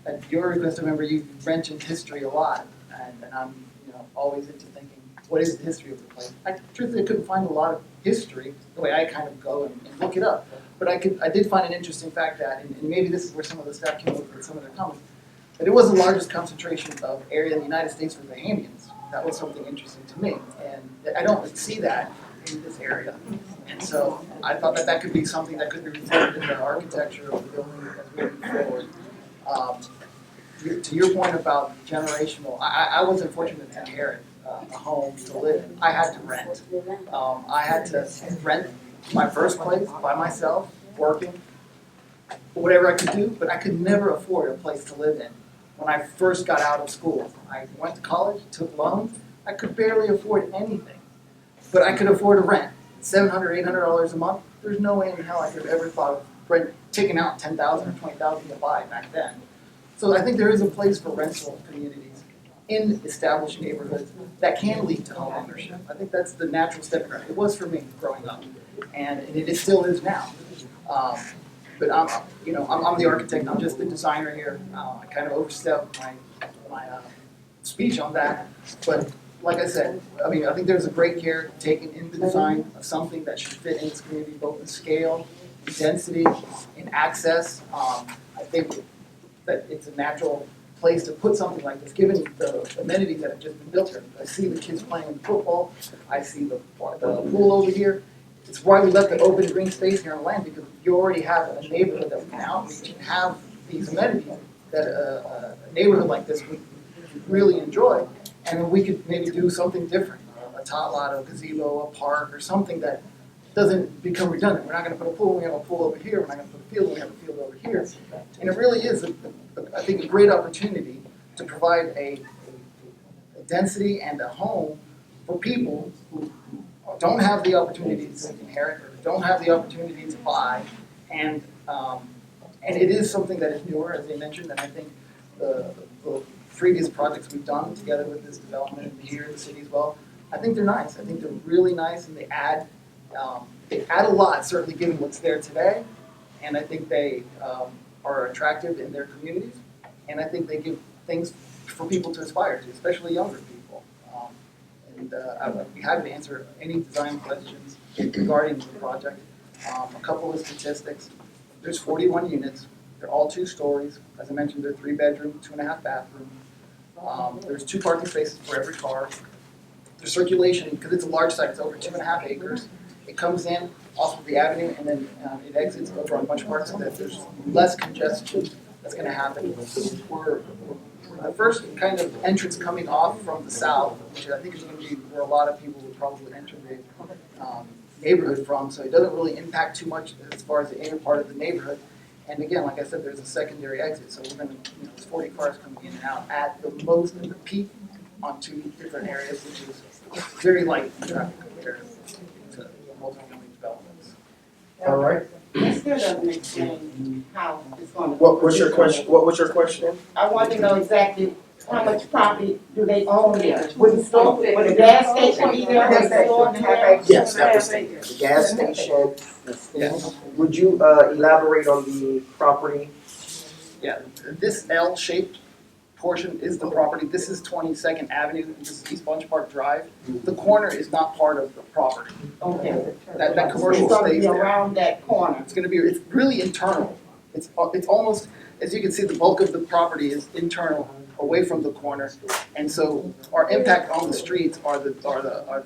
At your request, remember, you mentioned history a lot, and I'm always into thinking, what is the history of the place? I truthfully couldn't find a lot of history the way I kind of go and look it up. But I did find an interesting fact that, and maybe this is where some of the staff came up with some of their comments, that it was the largest concentration of area in the United States for Bahamians. That was something interesting to me, and I don't see that in this area. And so I thought that could be something that could be reflected in the architecture of the building as we move forward. To your point about generational, I wasn't fortunate to inherit a home to live in. I had to rent. I had to rent my first place by myself, working, whatever I could do, but I could never afford a place to live in. When I first got out of school, I went to college, took loans, I could barely afford anything, but I could afford a rent. $700, $800 a month, there's no way in hell I could have ever thought of taking out $10,000 or $20,000 to buy back then. So I think there is a place for rental communities in established neighborhoods that can lead to home ownership. I think that's the natural stepping ground. It was for me growing up, and it still is now. But I'm the architect. I'm just the designer here. I kind of overstepped my speech on that, but. Like I said, I think there's a great care taken in the design of something that should fit in this community, both in scale, in density, in access. I think that it's a natural place to put something like this, given the amenities that have just been built here. I see the kids playing football. I see the pool over here. It's why we left the open green space here on land, because you already have a neighborhood that we can outreach and have these amenities that a neighborhood like this would really enjoy. And we could maybe do something different, a tot lot, a gazebo, a park, or something that doesn't become redundant. We're not going to put a pool, we have a pool over here. We're not going to put a field, we have a field over here. And it really is, I think, a great opportunity to provide a density and a home for people who don't have the opportunity to inherit, or don't have the opportunity to buy. And it is something that is newer, as they mentioned, and I think the previous projects we've done together with this development here in the city as well, I think they're nice. I think they're really nice, and they add a lot, certainly given what's there today, and I think they are attractive in their communities, and I think they give things for people to aspire to, especially younger people. I'd be happy to answer any design questions regarding the project. A couple of statistics. There's 41 units. They're all 2 stories. As I mentioned, they're 3 bedroom, 2.5 bathroom. There's 2 parking spaces for every car. There's circulation, because it's a large site, it's over 2.5 acres. It comes in off of the avenue, and then it exits over on Bunche Park, so that there's less congestion that's going to happen. We're the first kind of entrance coming off from the south, which I think is going to be where a lot of people would probably enter the neighborhood from, so it doesn't really impact too much as far as the inner part of the neighborhood. And again, like I said, there's a secondary exit, so we're going to, there's 40 cars coming in and out at the most of the peak on 2 different areas, which is very light traffic compared to multi-family developments. All right. That still doesn't explain how it's going to. What was your question? What was your question? I want to know exactly how much property do they own there? Would the store, would the gas station be there? Would the store be there? Yes, that was the gas station. Yes. Would you elaborate on the property? Yeah, this L-shaped portion is the property. This is 22nd Avenue, and this is East Bunche Park Drive. The corner is not part of the property. Okay. That commercial It's gonna stays be there. around that corner. It's really internal. It's almost, as you can see, the bulk of the property is internal, away from the corner. And so our impact on the streets are the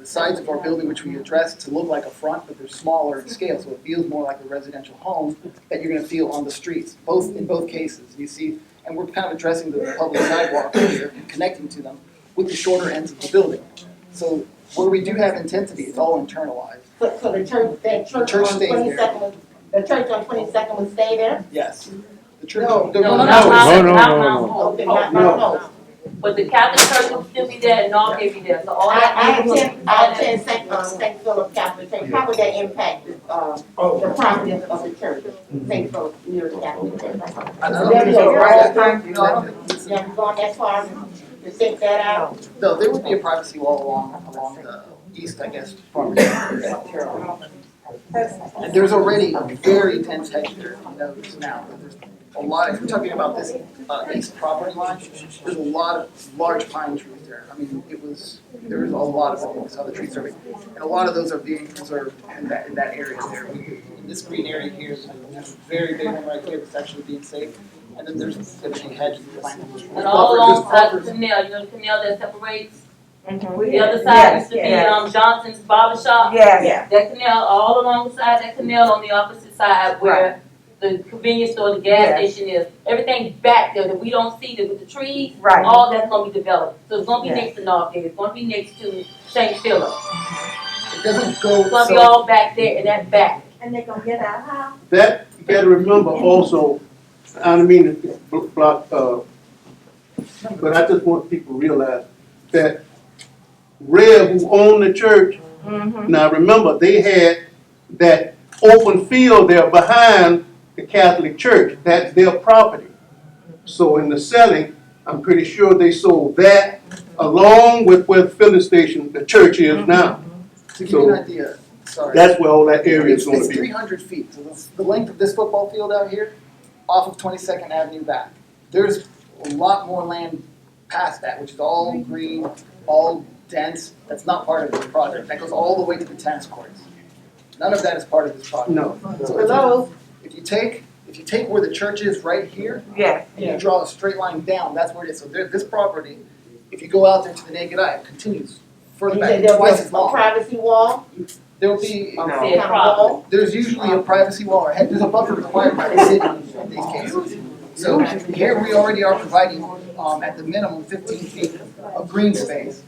sides of our building, which we address to look like a front, but they're smaller in scale, so it feels more like a residential home that you're gonna feel on the streets, in both cases. You see, and we're kind of addressing the public sidewalk here and connecting to them with the shorter ends of the building. So where we do have intensity, it's all internalized. So the church, that church on stays there. 22nd The church on 22nd will stay there? Yes. The church. No. No, no. not Mount Hope. Okay, not Mount Hope. But the Catholic Church will still be there and all they be there, so all that. I attend St. Philip Catholic Church. How would that impact the property of the church? St. Philip near the Catholic Church. I So don't there think you so. go. I don't think You haven't gone that far to think that out? No, there would be a privacy wall along the east, I guess, property. And there's already a very dense hedge there, you know, now. There's a lot, if we're talking about this east property line, there's a lot of large pine trees there. I mean, there is a lot of them in this other tree survey. And a lot of those are being preserved in that area there. In this green area here, there's a very big one right here that's actually being saved. And then there's a big hedge planted. And all alongside the canal, you know the canal that separates? The other side used to be Johnson's Barber Shop. Yes. That canal, all alongside that canal on the opposite side where the convenience store, the gas station is. Everything back there that we don't see with the trees, Right. all that's gonna be developed. So it's gonna be Yes. next to Northgate, it's gonna be next to St. Philip. It doesn't go. It's gonna be all back there in that back. And they're gonna get out how? That, you gotta remember also, I don't mean to block, but I just want people to realize that Rev, who owned the church, now remember, they had that open field there behind the Catholic Church. That's their property. So in the selling, I'm pretty sure they sold that along with where the filling station, the church is now. To give you an idea, sorry. That's where all that area is gonna It's be. 300 feet, so the length of this football field out here, off of 22nd Avenue back. There's a lot more land past that, which is all green, all dense. That's not part of this project. That goes all the way to the tennis courts. None of that is part of this project. No. So Hello? if you take where the church is right here, Yes. and you draw a straight line down, that's where it is. So this property, if you go out there to the naked eye, it continues further You back, said there twice was as a long. privacy wall? There will be, No. Kind of wall? there's usually a privacy wall, or there's a buffer required by the city in these cases. So here we already are providing, at the minimum, 15 feet of green space.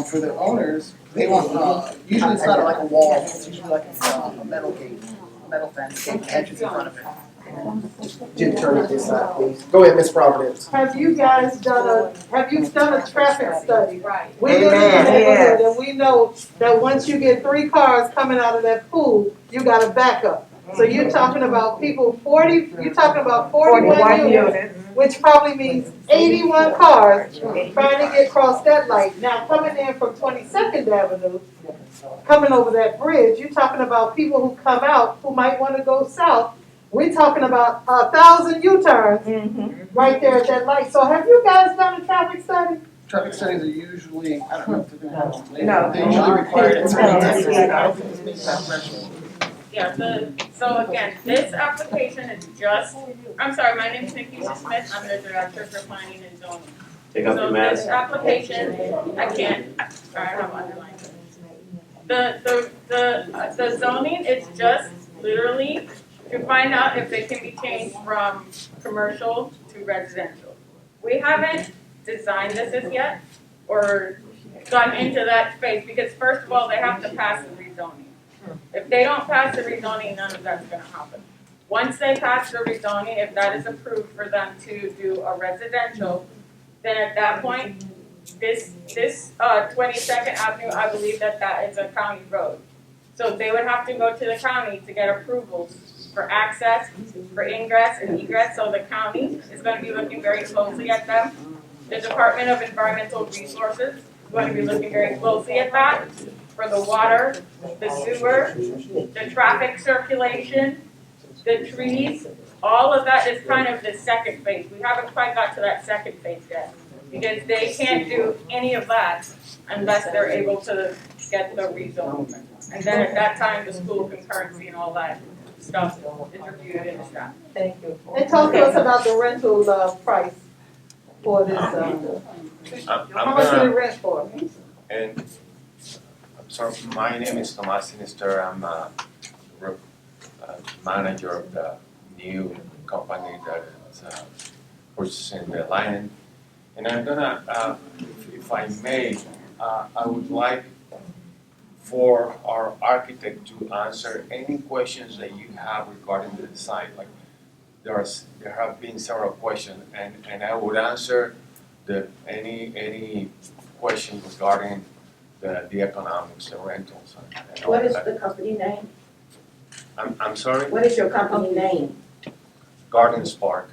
For the owners, they want, usually it's not like a wall, it's usually like a metal gate, a metal fence, gate hedges in front of it. Jim, turn it this side, please. Go ahead, Ms. Providence. Have you guys done a traffic study? Right. We live in the Amen. neighborhood and we know that once you get 3 cars coming out of that pool, you gotta back up. So you're talking about people 41 units, which probably means 81 cars trying to get across that light. Now, coming in from 22nd Avenue, coming over that bridge, you're talking about people who come out who might wanna go south. We're talking about 1,000 U-turns right there at that light. So have you guys done a traffic study? Traffic studies are usually, I don't know if they're gonna have them No. later, they're usually required in certain districts. I don't think it's being that threshold. Yeah, so again, this application is just, I'm sorry, my name is Nikki Smith, I'm the Director for Planning and Zoning. Take off your So mask. this application, I can't, sorry, I have underlined it. The zoning is just literally to find out if they can be changed from commercial to residential. We haven't designed this as yet, or gone into that space, because first of all, they have to pass the rezoning. If they don't pass the rezoning, none of that's gonna happen. Once they pass the rezoning, if that is approved for them to do a residential, then at that point, this 22nd Avenue, I believe that is a county road. So they would have to go to the county to get approvals for access, for ingress and egress, so the county is gonna be looking very closely at them. The Department of Environmental Resources is going to be looking very closely at that, for the water, the sewer, the traffic circulation, the trees, all of that is kind of the second phase. We haven't quite got to that second phase yet, because they can't do any of that unless they're able to get the rezone. And then at that time, the school concurrency and all that stuff is reviewed in the staff. Thank you. And talk to us about the rental price for this. How much do they rent for? And I'm sorry, my name is Tomas Sinister. I'm manager of the new company that is purchasing the land. And I'm gonna, if I may, I would like for our architect to answer any questions that you have regarding the design. Like there have been several questions, and I would answer any question regarding the economics, the rentals, and all What is that. the company name? I'm sorry. What is your company name? Gardens Park,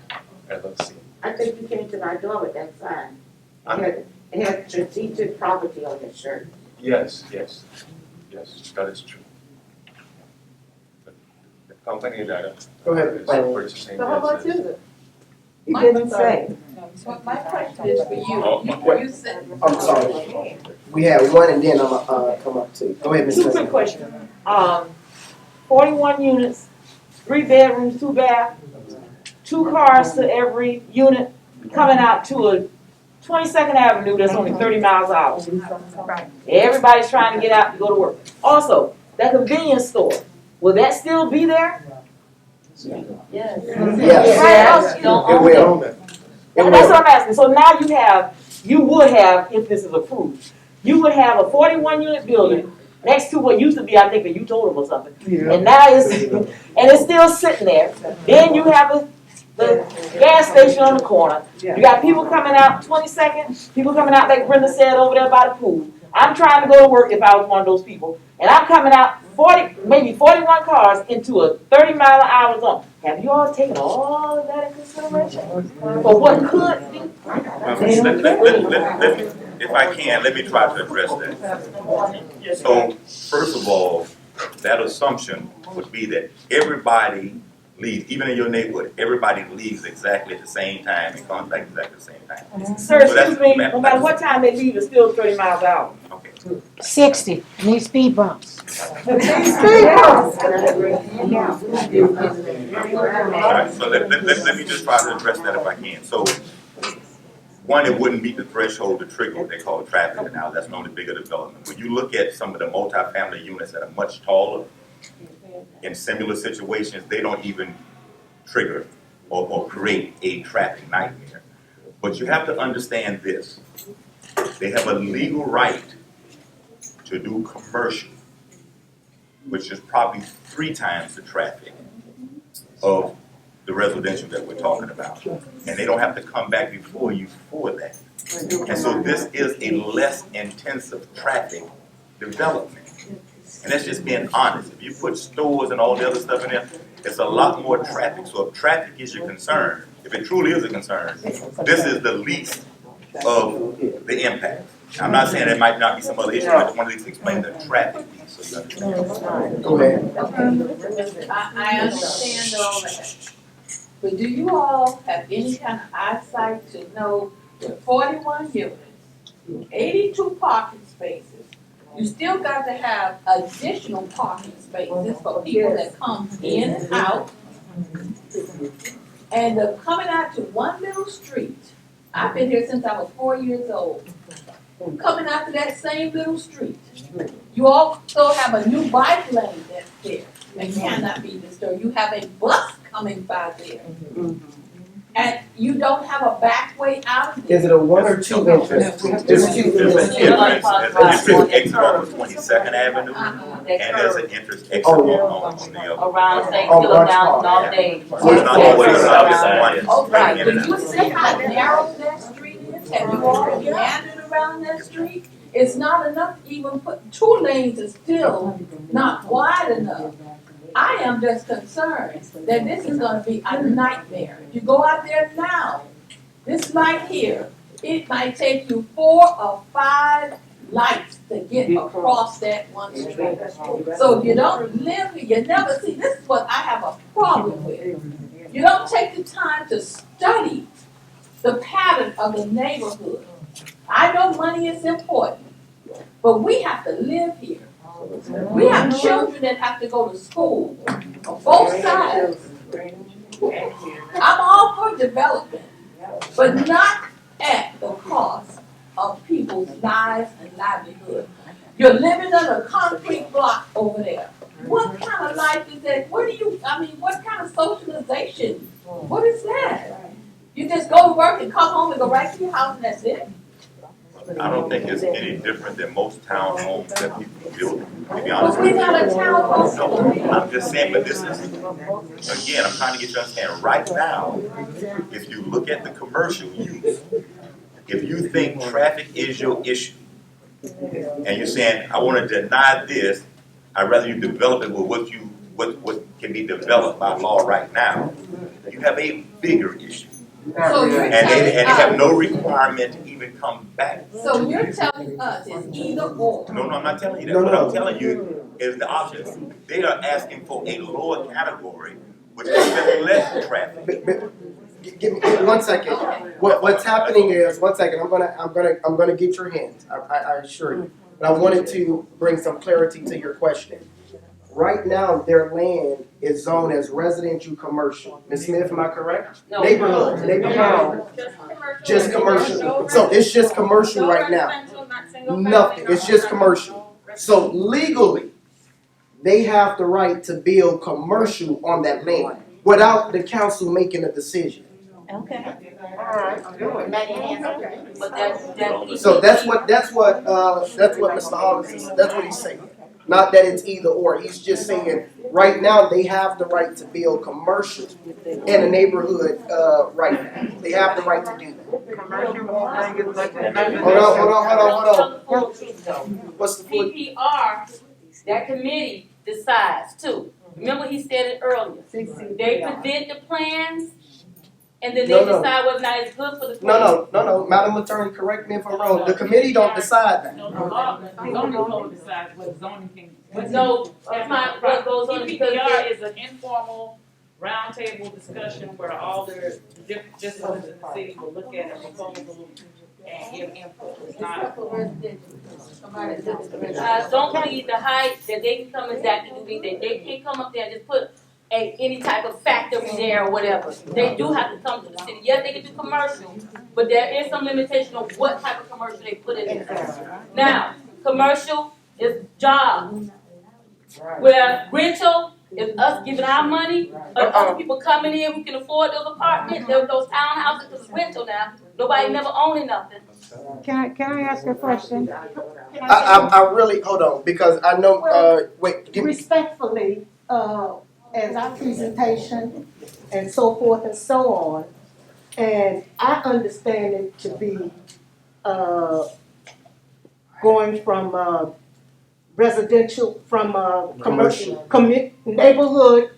LLC. I think you came to my door with that sign. I'm- It had strategic property on your shirt. Yes, that is true. The company that Go ahead. is purchasing So how much this is it? You didn't say. My question is for you. You said. I'm sorry. We have one and then I'm come up to. Go ahead, Ms. Two quick President. questions. 41 units, 3 bedrooms, 2 baths, 2 cars to every unit, coming out to a 22nd Avenue that's only 30 miles an hour. Everybody's trying to get out to go to work. Also, that convenience store, will that still be there? Yes. Yes. Right. It will. It That's will. what I'm asking. So now you would have, if this is approved, you would have a 41 unit building next to what used to be, I think, a U-Total or something. And now it's still sitting there. Then you have the gas station on the corner. You got people coming out 22nd, people coming out, like Brenda said, over there by the pool. I'm trying to go to work if I was one of those people. And I'm coming out maybe 41 cars into a 30-mile-an-hour zone. Have you all taken all of that into consideration? For what could be? If I can, let me try to address that. So, first of all, that assumption would be that everybody leaves, even in your neighborhood, everybody leaves exactly at the same time and comes back exactly at the same time. Sir, So that's- excuse me, no matter what time they leave, it's still 30 miles an hour. Okay. 60, need speed bumps. Alright, so let me just try to address that if I can. So, one, it wouldn't meet the threshold to trigger what they call traffic now. That's known as bigger development. When you look at some of the multifamily units that are much taller, in similar situations, they don't even trigger or create a traffic nightmare. But you have to understand this. They have a legal right to do commercial, which is probably 3 times the traffic of the residential that we're talking about. And they don't have to come back before you for that. And so this is a less intensive traffic development. And that's just being honest. If you put stores and all the other stuff in there, it's a lot more traffic. So if traffic is your concern, if it truly is a concern, this is the least of the impact. I'm not saying there might not be some other issue, but I wanted to explain the traffic piece. So you understand. Go ahead. I understand all that. But do you all have any kind of eyesight to know with 41 units, 82 parking spaces, you still got to have additional parking spaces for people that come in and out. And they're coming out to one little street. I've been here since I was 4 years old. Coming out to that same little street. You also have a new bike lane that's there that cannot be disturbed. You have a bus coming by there. And you don't have a back way out of there. Is it a 1 or 2 entrance? There's 2 There's entrances. an entrance exit off of 22nd Avenue, and there's an entrance exit on the other. Around St. Oh, Philip Bunche down Park. all day. So it's not always around this one. Oh, right, In but and you out. see how narrow that street is? Have you all meandered around that street? It's not enough to even put 2 lanes is still not wide enough. I am just concerned that this is gonna be a nightmare. If you go out there now, this light here, it might take you 4 or 5 lights to get across that one street. So if you don't live here, you never see, this is what I have a problem with. You don't take the time to study the pattern of the neighborhood. I know money is important, but we have to live here. We have children that have to go to school on both sides. I'm all for development, but not at the cost of people's lives and livelihood. You're living in a concrete block over there. What kind of life is that? What kind of socialization? What is that? You just go to work and come home and go right to your house and that's it? I don't think it's any different than most townhomes that people build, to be honest But with we're you. not a townhome. No, I'm just saying, but this is, again, I'm trying to get you to understand, right now, if you look at the commercial use, if you think traffic is your issue, and you're saying, I want to deny this, I'd rather you develop it with what can be developed by law right now, you have a bigger issue. So you're And they telling have us, no requirement to even come back. so you're telling us it's either or. No, I'm not telling you that. No, What no. I'm telling you is the options. They are asking for a lower category, which is less traffic. Give me 1 second. What's happening is, 1 second, I'm gonna get your hands, I assure you. But I wanted to bring some clarity to your question. Right now, their land is zoned as residential commercial. Ms. Smith, am I correct? No. Neighborhood. Just commercial. So it's just commercial right now. Nothing, it's just commercial. So legally, they have the right to build commercial on that land without the council making a decision. Okay. Alright, good. That answer. But that. So that's what Mr. Hollis is, that's what he's saying. Not that it's either or, he's just saying, right now, they have the right to build commercial in a neighborhood, right now. They have the right to do that. Hold on. What's the full? PPR, that committee decides too. Remember he said it earlier. They present the plans and then they decide whether or not it's good for the plan. No, Madam Attorney, correct me if I'm wrong, the committee don't decide that. No, the law, the zoning code decides what zoning can. No, that's not what goes on because PPR is an informal roundtable discussion where all the different disciplines in the city will look at a proposal and give input. It's not. Don't believe the height that they can come exactly to be that they can't come up there and just put any type of factory there or whatever. They do have to come to the city. Yes, they can do commercial, but there is some limitation on what type of commercial they put in there. Now, commercial is jobs. Where rental is us giving our money, or other people coming in who can afford those apartments, those townhouses, because it's rental now. Nobody never owning nothing. Can I ask a question? I really, hold on, because I know, wait, give me. Respectfully, as our presentation and so forth and so on, and I understand it to be, going from, residential, from, commercial, neighborhood,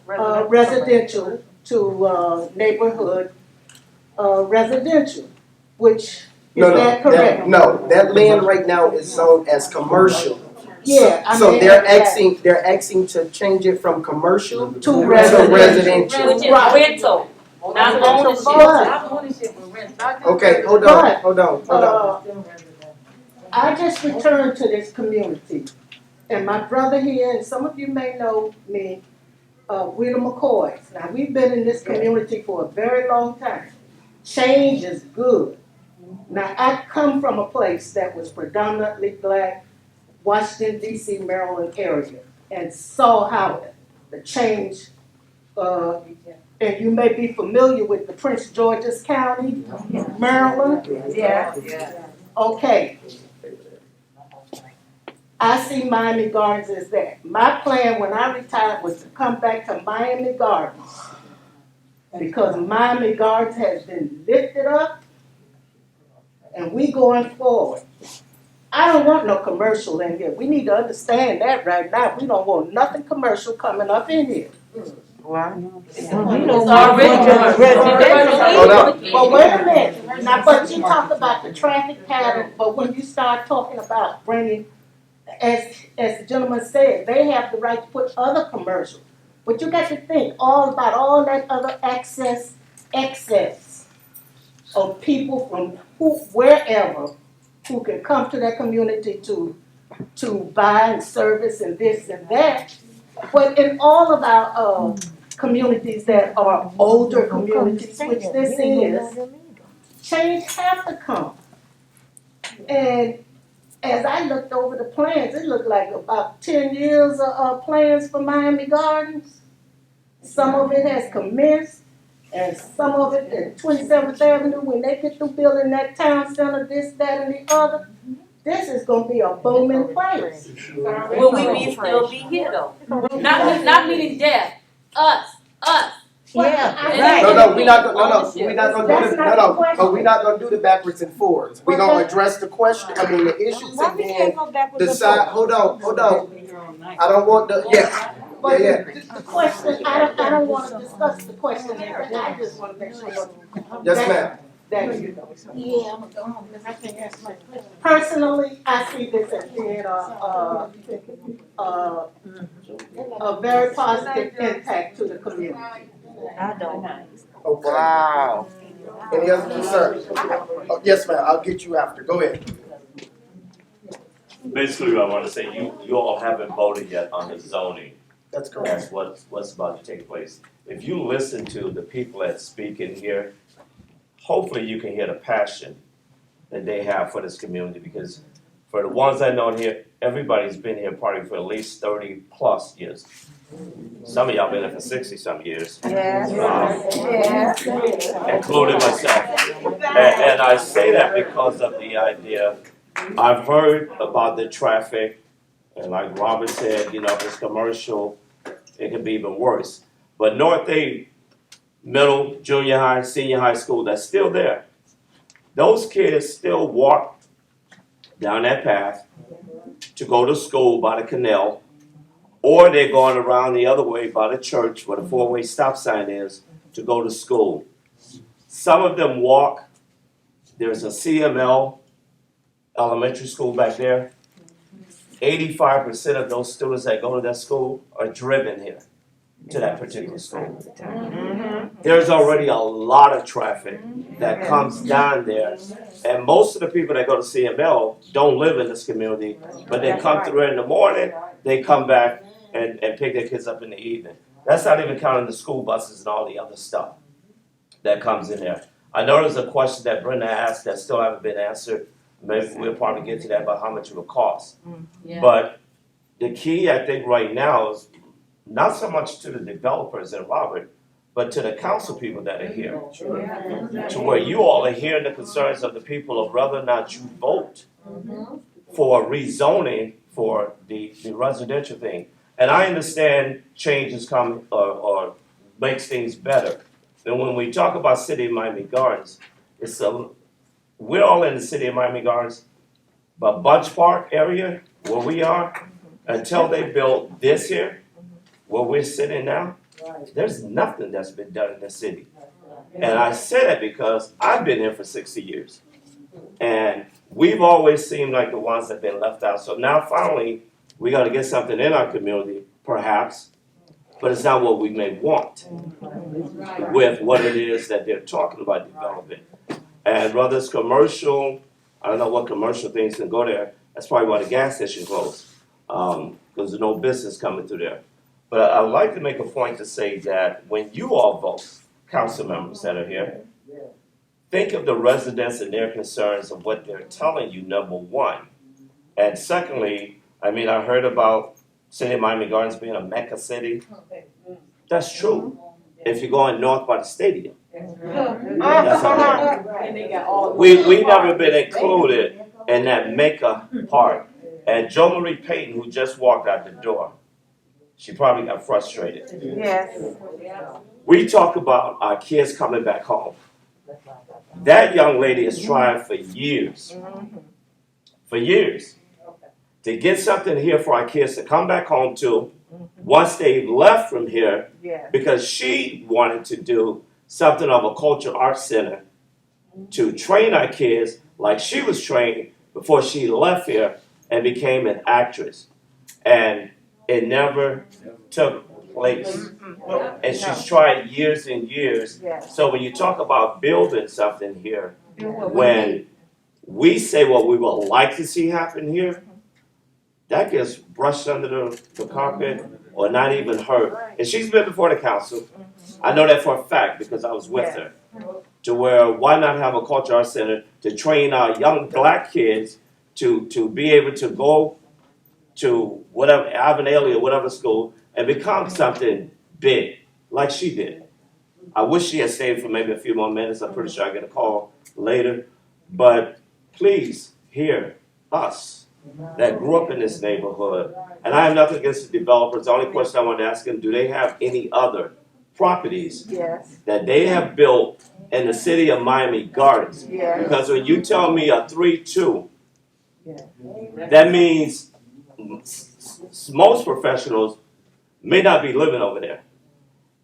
residential to, neighborhood, residential, which, is that correct? No, that land right now is zoned as commercial. Yeah, I So mean, they're asking to change it from commercial to residential. Which is rental, not ownership. But- Ownership is rental. Okay, hold on. I just returned to this community, and my brother here, and some of you may know me, we're the McCoys. Now, we've been in this community for a very long time. Change is good. Now, I come from a place that was predominantly black, Washington, D.C., Maryland area, and saw how the change, and you may be familiar with the Prince George's County, Maryland. Yeah. Okay. I see Miami Gardens as that. My plan when I retired was to come back to Miami Gardens because Miami Gardens has been lifted up and we going forward. I don't want no commercial in here. We need to understand that right now. We don't want nothing commercial coming up in here. Why? It's already But wait a minute. Now, but you talk about the traffic pattern, but when you start talking about bringing, as the gentleman said, they have the right to put other commercial. But you got to think all about all that other excess of people from wherever who can come to that community to buy and service and this and that. But in all of our communities that are older communities, which this is, change have to come. And as I looked over the plans, it looked like about 10 years of plans for Miami Gardens. Some of it has commenced, And some of it at 27th Avenue, when they get through building that town center, this, that, and the other, this is gonna be a booming place. Will we still be here though? Not meaning death, us. No, we're not gonna do the backwards and forwards. We're gonna address the question, the issues and then decide, hold on. I don't want the, But the question, I don't wanna discuss the question, I just wanna make sure. Yes, ma'am. That you know. Yeah, I'm gonna go home because I can't ask my question. Personally, I see this as being a very positive impact to the community. I don't. Okay. Wow. Any other concerns? Oh, yes, ma'am, I'll get you after, go ahead. Basically, I want to say, you all haven't voted yet on the zoning. That's correct. That's what's about to take place. If you listen to the people that speak in here, hopefully you can hear the passion that they have for this community, because for the ones I know here, everybody's been here probably for at least 30 plus years. Some of y'all been here for 60-some years. Including myself. And I say that because of the idea, I've heard about the traffic, and like Robert said, if it's commercial, it can be even worse. But North 8 middle, junior high, senior high school, that's still there. Those kids still walk down that path to go to school by the canal, or they're going around the other way by the church where the four-way stop sign is to go to school. Some of them walk. There's a CML elementary school back there. 85% of those students that go to that school are driven here to that particular school. There's already a lot of traffic that comes down there, and most of the people that go to CML don't live in this community, but they come through in the morning, they come back and pick their kids up in the evening. That's not even counting the school buses and all the other stuff that comes in there. I know there's a question that Brenda asked that still haven't been answered. Maybe we'll probably get to that about how much it will cost. But the key, I think, right now is not so much to the developers and Robert, but to the council people that are here. To where you all are hearing the concerns of the people of whether or not you vote for rezoning for the residential thing. And I understand change is coming or makes things better. And when we talk about City of Miami Gardens, we're all in the City of Miami Gardens, but Bunche Park area, where we are, until they built this here, where we're sitting now, there's nothing that's been done in the city. And I say that because I've been here for 60 years. And we've always seemed like the ones that have been left out. So now finally, we got to get something in our community, perhaps, but it's not what we may want with what it is that they're talking about developing. And whether it's commercial, I don't know what commercial things can go there. That's probably why the gas station closed, because there's no business coming through there. But I would like to make a point to say that when you all vote, council members that are here, think of the residents and their concerns of what they're telling you, number one. And secondly, I heard about City of Miami Gardens being a Mecca city. That's true. If you're going north by the stadium. That's all. We never been included in that Mecca part. And Jo Marie Payton, who just walked out the door, she probably got frustrated. Yes. We talk about our kids coming back home. That young lady has tried for years, to get something here for our kids to come back home to once they left from here, because she wanted to do something of a cultural arts center to train our kids like she was trained before she left here and became an actress. And it never took place. And she's tried years and years. So when you talk about building something here, when we say what we would like to see happen here, that gets brushed under the carpet or not even heard. And she's been before the council. I know that for a fact because I was with her. To where, why not have a cultural arts center to train our young black kids to be able to go to whatever, Alvin Ailey or whatever school and become something big, like she did. I wish she had stayed for maybe a few more minutes. I'm pretty sure I get a call later. But please hear us that grew up in this neighborhood. And I have nothing against the developers. The only question I want to ask them, do they have any other properties Yes, that they have built in the city of Miami Gardens? yes. Because when you tell me a 3-2, that means most professionals may not be living over there.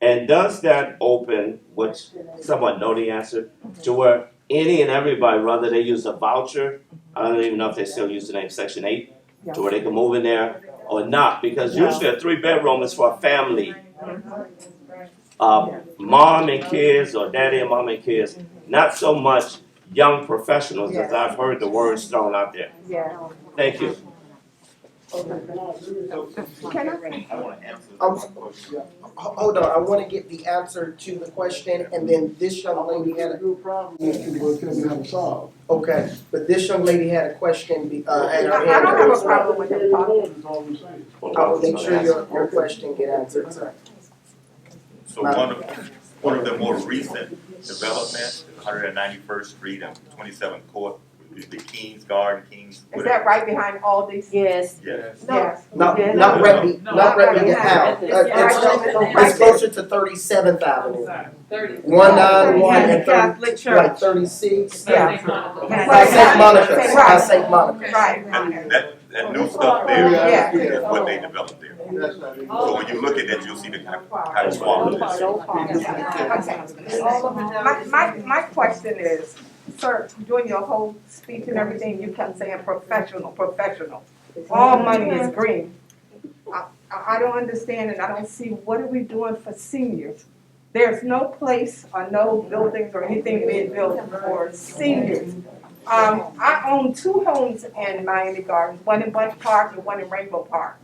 And does that open, which someone know the answer, to where any and everybody, whether they use a voucher, I don't even know if they still use the name Section 8, to where they can move in there or not? Because usually a 3-bedroom is for a family. Mom and kids, or daddy and mom and kids, not so much young professionals, as I've heard the words thrown out there. Yeah. Thank you. Can I? I want to answer. Hold on, I want to get the answer to the question, and then this young lady had a. Okay, but this young lady had a question, had her hand I don't have raised. a problem with him talking. I will make sure your question get answered, sir. So one of the more recent developments, 191st Street and 27th Court, is the King's Garden, Is that right behind all these? Yes. Yes. Yes. Not Redby, not Redby House. It's closer to 37th Avenue. 191 and 30, like 36. Yeah. By St. Monica, by St. Monica. Right. That new stuff there Yeah. is what they developed there. So when you look at that, you'll see the kind of quality. My question is, sir, during your whole speech and everything, you kept saying professional, professional. All money is green. I don't understand, and I don't see what are we doing for seniors. There's no place or no buildings or anything being built for seniors. I own 2 homes in Miami Gardens, one in Bunche Park and one in Rainbow Park.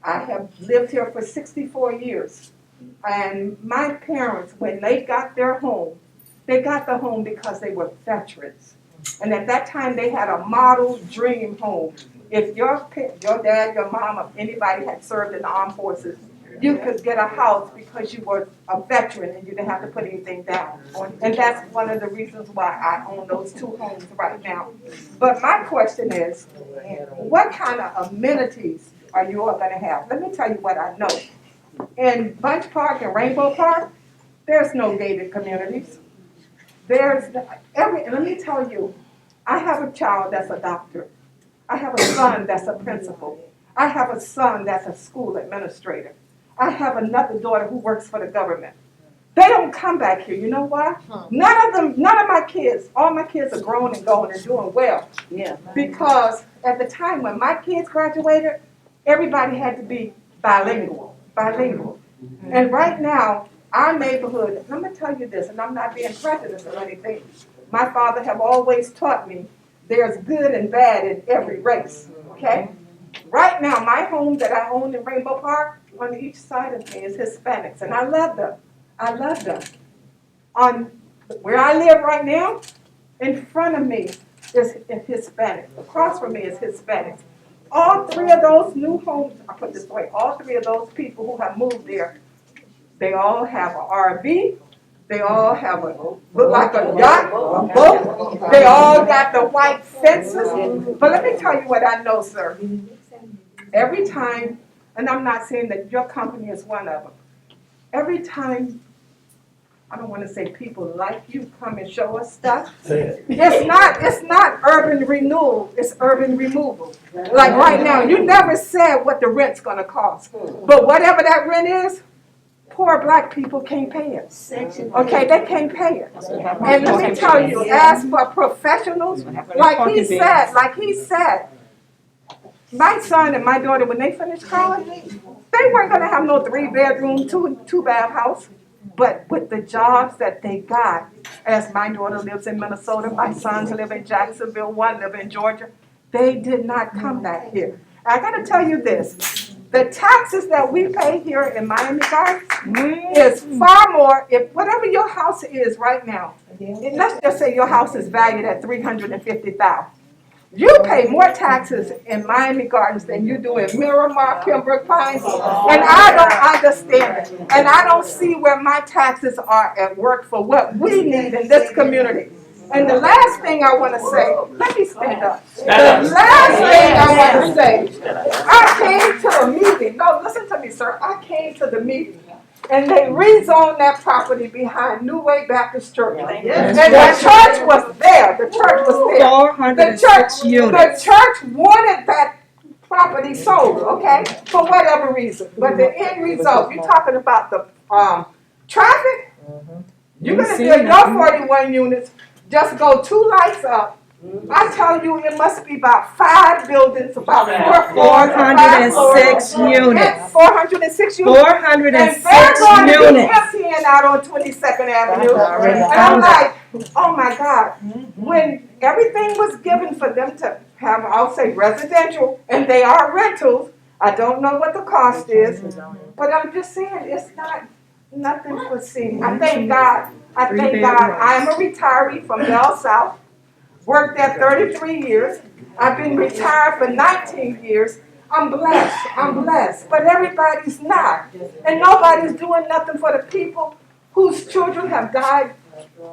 I have lived here for 64 years. And my parents, when they got their home, they got the home because they were veterans. And at that time, they had a model dream home. If your dad, your mom, or anybody had served in the armed forces, you could get a house because you were a veteran and you didn't have to put anything down. And that's one of the reasons why I own those 2 homes right now. But my question is, what kind of amenities are you all gonna have? Let me tell you what I know. In Bunche Park and Rainbow Park, there's no gated communities. And let me tell you, I have a child that's a doctor. I have a son that's a principal. I have a son that's a school administrator. I have another daughter who works for the government. They don't come back here. You know why? None of my kids, all my kids are grown and going and doing well. Yeah. Because at the time when my kids graduated, everybody had to be bilingual. And right now, our neighborhood, and I'm going to tell you this, and I'm not being prejudiced or anything. My father have always taught me there's good and bad in every race, okay? Right now, my home that I own in Rainbow Park, on each side of me is Hispanics, and I love them. I love them. On where I live right now, in front of me is Hispanics. Across from me is Hispanics. All 3 of those new homes, I put this way, all 3 of those people who have moved there, they all have an RV. They all have look like a yacht, a boat. They all got the white fences. But let me tell you what I know, sir. Every time, and I'm not saying that your company is one of them, every time, I don't want to say people like you come and show us stuff, it's not urban renewal, it's urban removal. Like right now, you never said what the rent's going to cost. But whatever that rent is, poor black people can't pay it. Okay, they can't pay it. And let me tell you, as for professionals, like he said, my son and my daughter, when they finished college, they weren't going to have no 3-bedroom, 2-bath house. But with the jobs that they got, as my daughter lives in Minnesota, my sons live in Jacksonville, one live in Georgia, they did not come back here. I got to tell you this. The taxes that we pay here in Miami Gardens is far more, if whatever your house is right now, let's just say your house is valued at $350,000. You pay more taxes in Miami Gardens than you do in Miramar, Pembroke Pines, and I don't understand it. And I don't see where my taxes are at work for what we need in this community. And the last thing I want to say, let me stand up. The last thing I want to say, I came to a meeting. No, listen to me, sir. I came to the meeting. And they rezoned that property behind New Way Baptist Church. And the church was there. The church was there. 406 units. The church wanted that property sold, okay, for whatever reason. But the end result, you're talking about the traffic. You're gonna get your 41 units, just go 2 lights up. I tell you, it must be about 5 buildings, about 4 floors. 406 units. 406 units. 406 and they're going to be units. emptying out on 22nd Avenue. And I'm like, oh my God. When everything was given for them to have, I'll say residential, and they are rentals, I don't know what the cost is, but I'm just saying it's not nothing foreseen. I thank God. I thank God. I'm a retiree from Bell South. Worked there 33 years. I've been retired for 19 years. I'm blessed, but everybody's not. And nobody's doing nothing for the people whose children have died,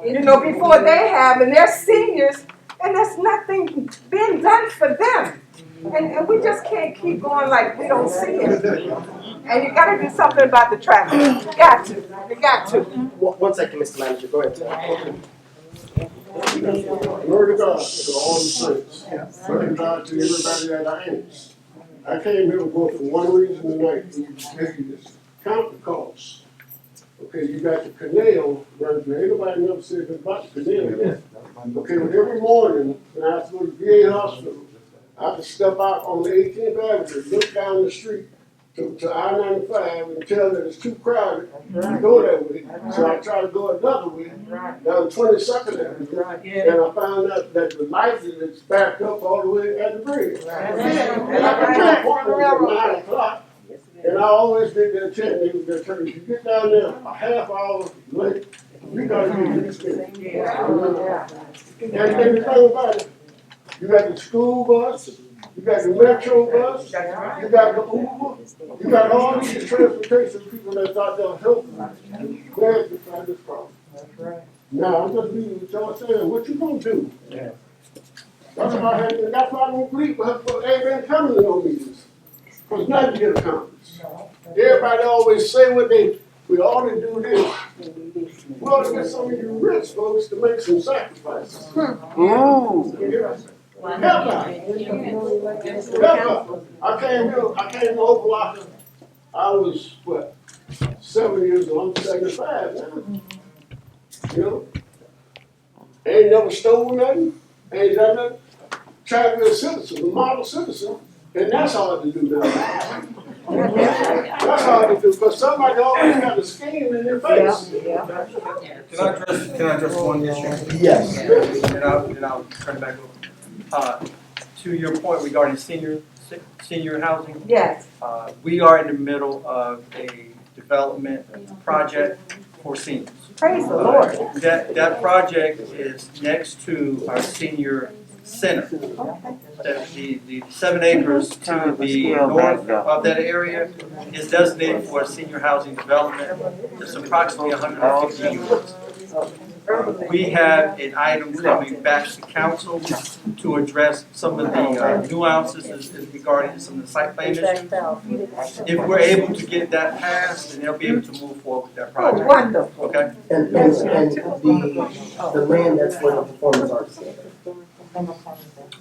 before they have, and they're seniors, and there's nothing being done for them. And we just can't keep going like we don't see it. And you gotta do something about the traffic. You got to. One second, Mr. Manager, go ahead. Glory to God, to all the saints. Glory to God to everybody that I am. I came here for one reason tonight, to count the costs. Okay, you got the canal running through. Ain't nobody never said anything about the canal yet. Okay, but every morning when I have to go to the VA hospital, I have to step out on the 18th Avenue, look down the street to I-95 and tell that it's too crowded to go that way. So I try to go another way down 22nd Avenue. And I found out that the light is backed up all the way at the bridge. And I can point at 9 o'clock. And I always did that check. They would tell me, if you get down there a half hour late, you got to get this thing. And the thing about it, you got the school bus, you got the metro bus, you got the Uber, you got all these transportation people that's out there helping glad to find this problem. Now, I'm just leaving with y'all saying, what you gonna do? That's why I don't believe they ain't been coming to no meetings. Because nothing get accomplished. Everybody always say we ought to do this. We ought to get some of you rich folks to make some sacrifices. Help out. I came to Opa-locka. I was, 7 years old. I'm 75 now. Ain't never stole nothing. Ain't done nothing. Trying to be a citizen, a model citizen. And that's hard to do now. That's hard to do because somebody always got a scheme in their face. Can I address one issue? Yes. And I'll turn it back over. To your point regarding senior housing. Yes. We are in the middle of a development project for seniors. Praise the Lord. That project is next to our senior center. The 7 acres to the north of that area is designated for senior housing development. It's approximately 150 units. We have an item coming back to council to address some of the nuances regarding some of the site plan issues. If we're able to get that passed, then they'll be able to move forward with that project. Wonderful. Okay? And the land that's for the performance arts center.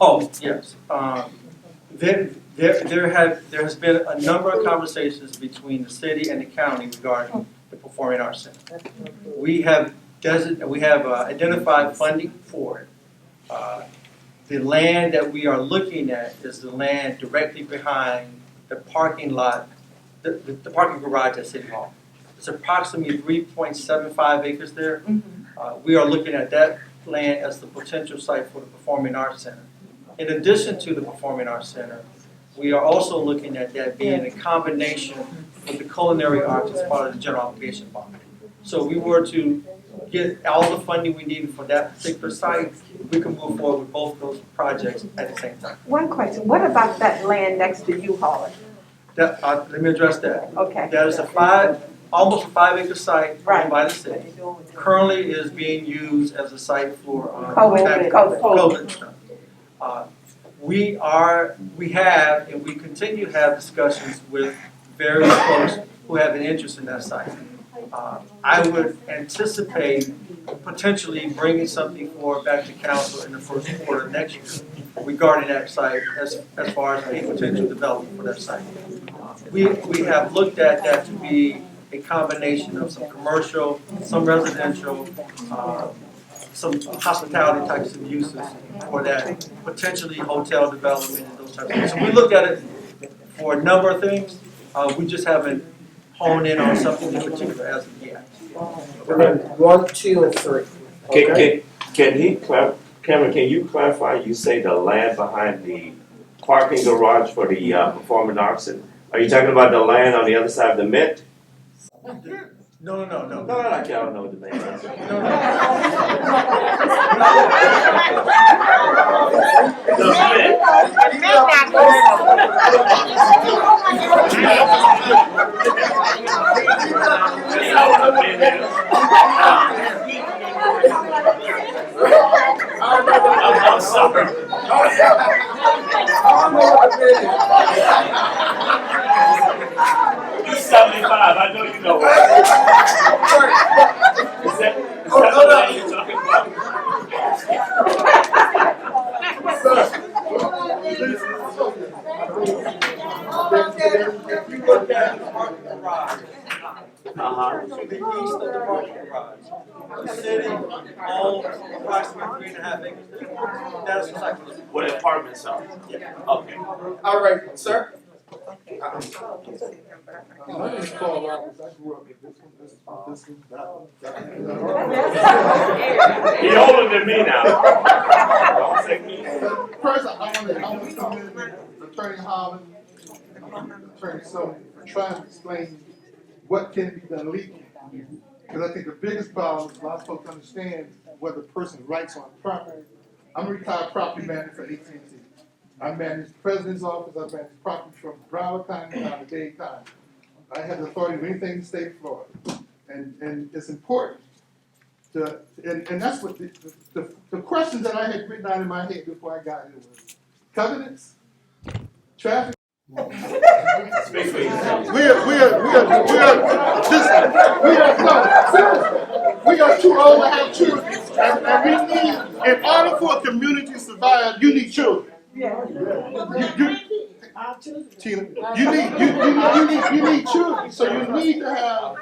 Oh, yes. There has been a number of conversations between the city and the county regarding the Performing Arts Center. We have identified funding for it. The land that we are looking at is the land directly behind the parking lot, the parking garage at City Hall. It's approximately 3.75 acres there. We are looking at that land as the potential site for the Performing Arts Center. In addition to the Performing Arts Center, we are also looking at that being a combination with the culinary arts as part of the general obligation bond. So we were to get all the funding we needed for that particular site, we can move forward with both of those projects at the same time. One question, what about that land next to U-Haul? That, let me address that. Okay. That is almost a 5-acre site owned by the city. Currently is being used as a site for, COVID. We have, and we continue to have discussions with various folks who have an interest in that site. I would anticipate potentially bringing something forward back to council in the first quarter of next year regarding that site as far as a potential development for that site. We have looked at that to be a combination of some commercial, some residential, some hospitality types of uses for that, potentially hotel development and those types of things. So we looked at it for a number of things. We just haven't honed in on something in particular as of yet. We're going 1, 2, and 3. Okay. Cameron, can you clarify, you say the land behind the parking garage for the performing arts? Are you talking about the land on the other side of the Mint? No. I don't know what the name is. I'm sorry. You're 75, I know you know what. Is that the land you're talking about? If you look at the parking garage, to the east of the parking garage, the city owns approximately 3.5 acres there. That's the site. Where the apartments are? Yeah. Okay. All right, sir. My name's Paul Roberts. I grew up with this one. You're older than me now. Don't say me. First, I want to commend Attorney Holland, Attorney Sonja, for trying to explain what can be done legally. Because I think the biggest problem is a lot of folks understand what the person's rights on property. I'm a retired property manager for AT&T. I manage the president's office. I manage property from Broward County down to Dade County. I have the authority of anything in the state of Florida. And it's important to, and that's what the questions that I had written out in my head before I got here was covenants, traffic. We are too old to have children, and we need, in order for a community to survive, you need children. You need children, so you need to have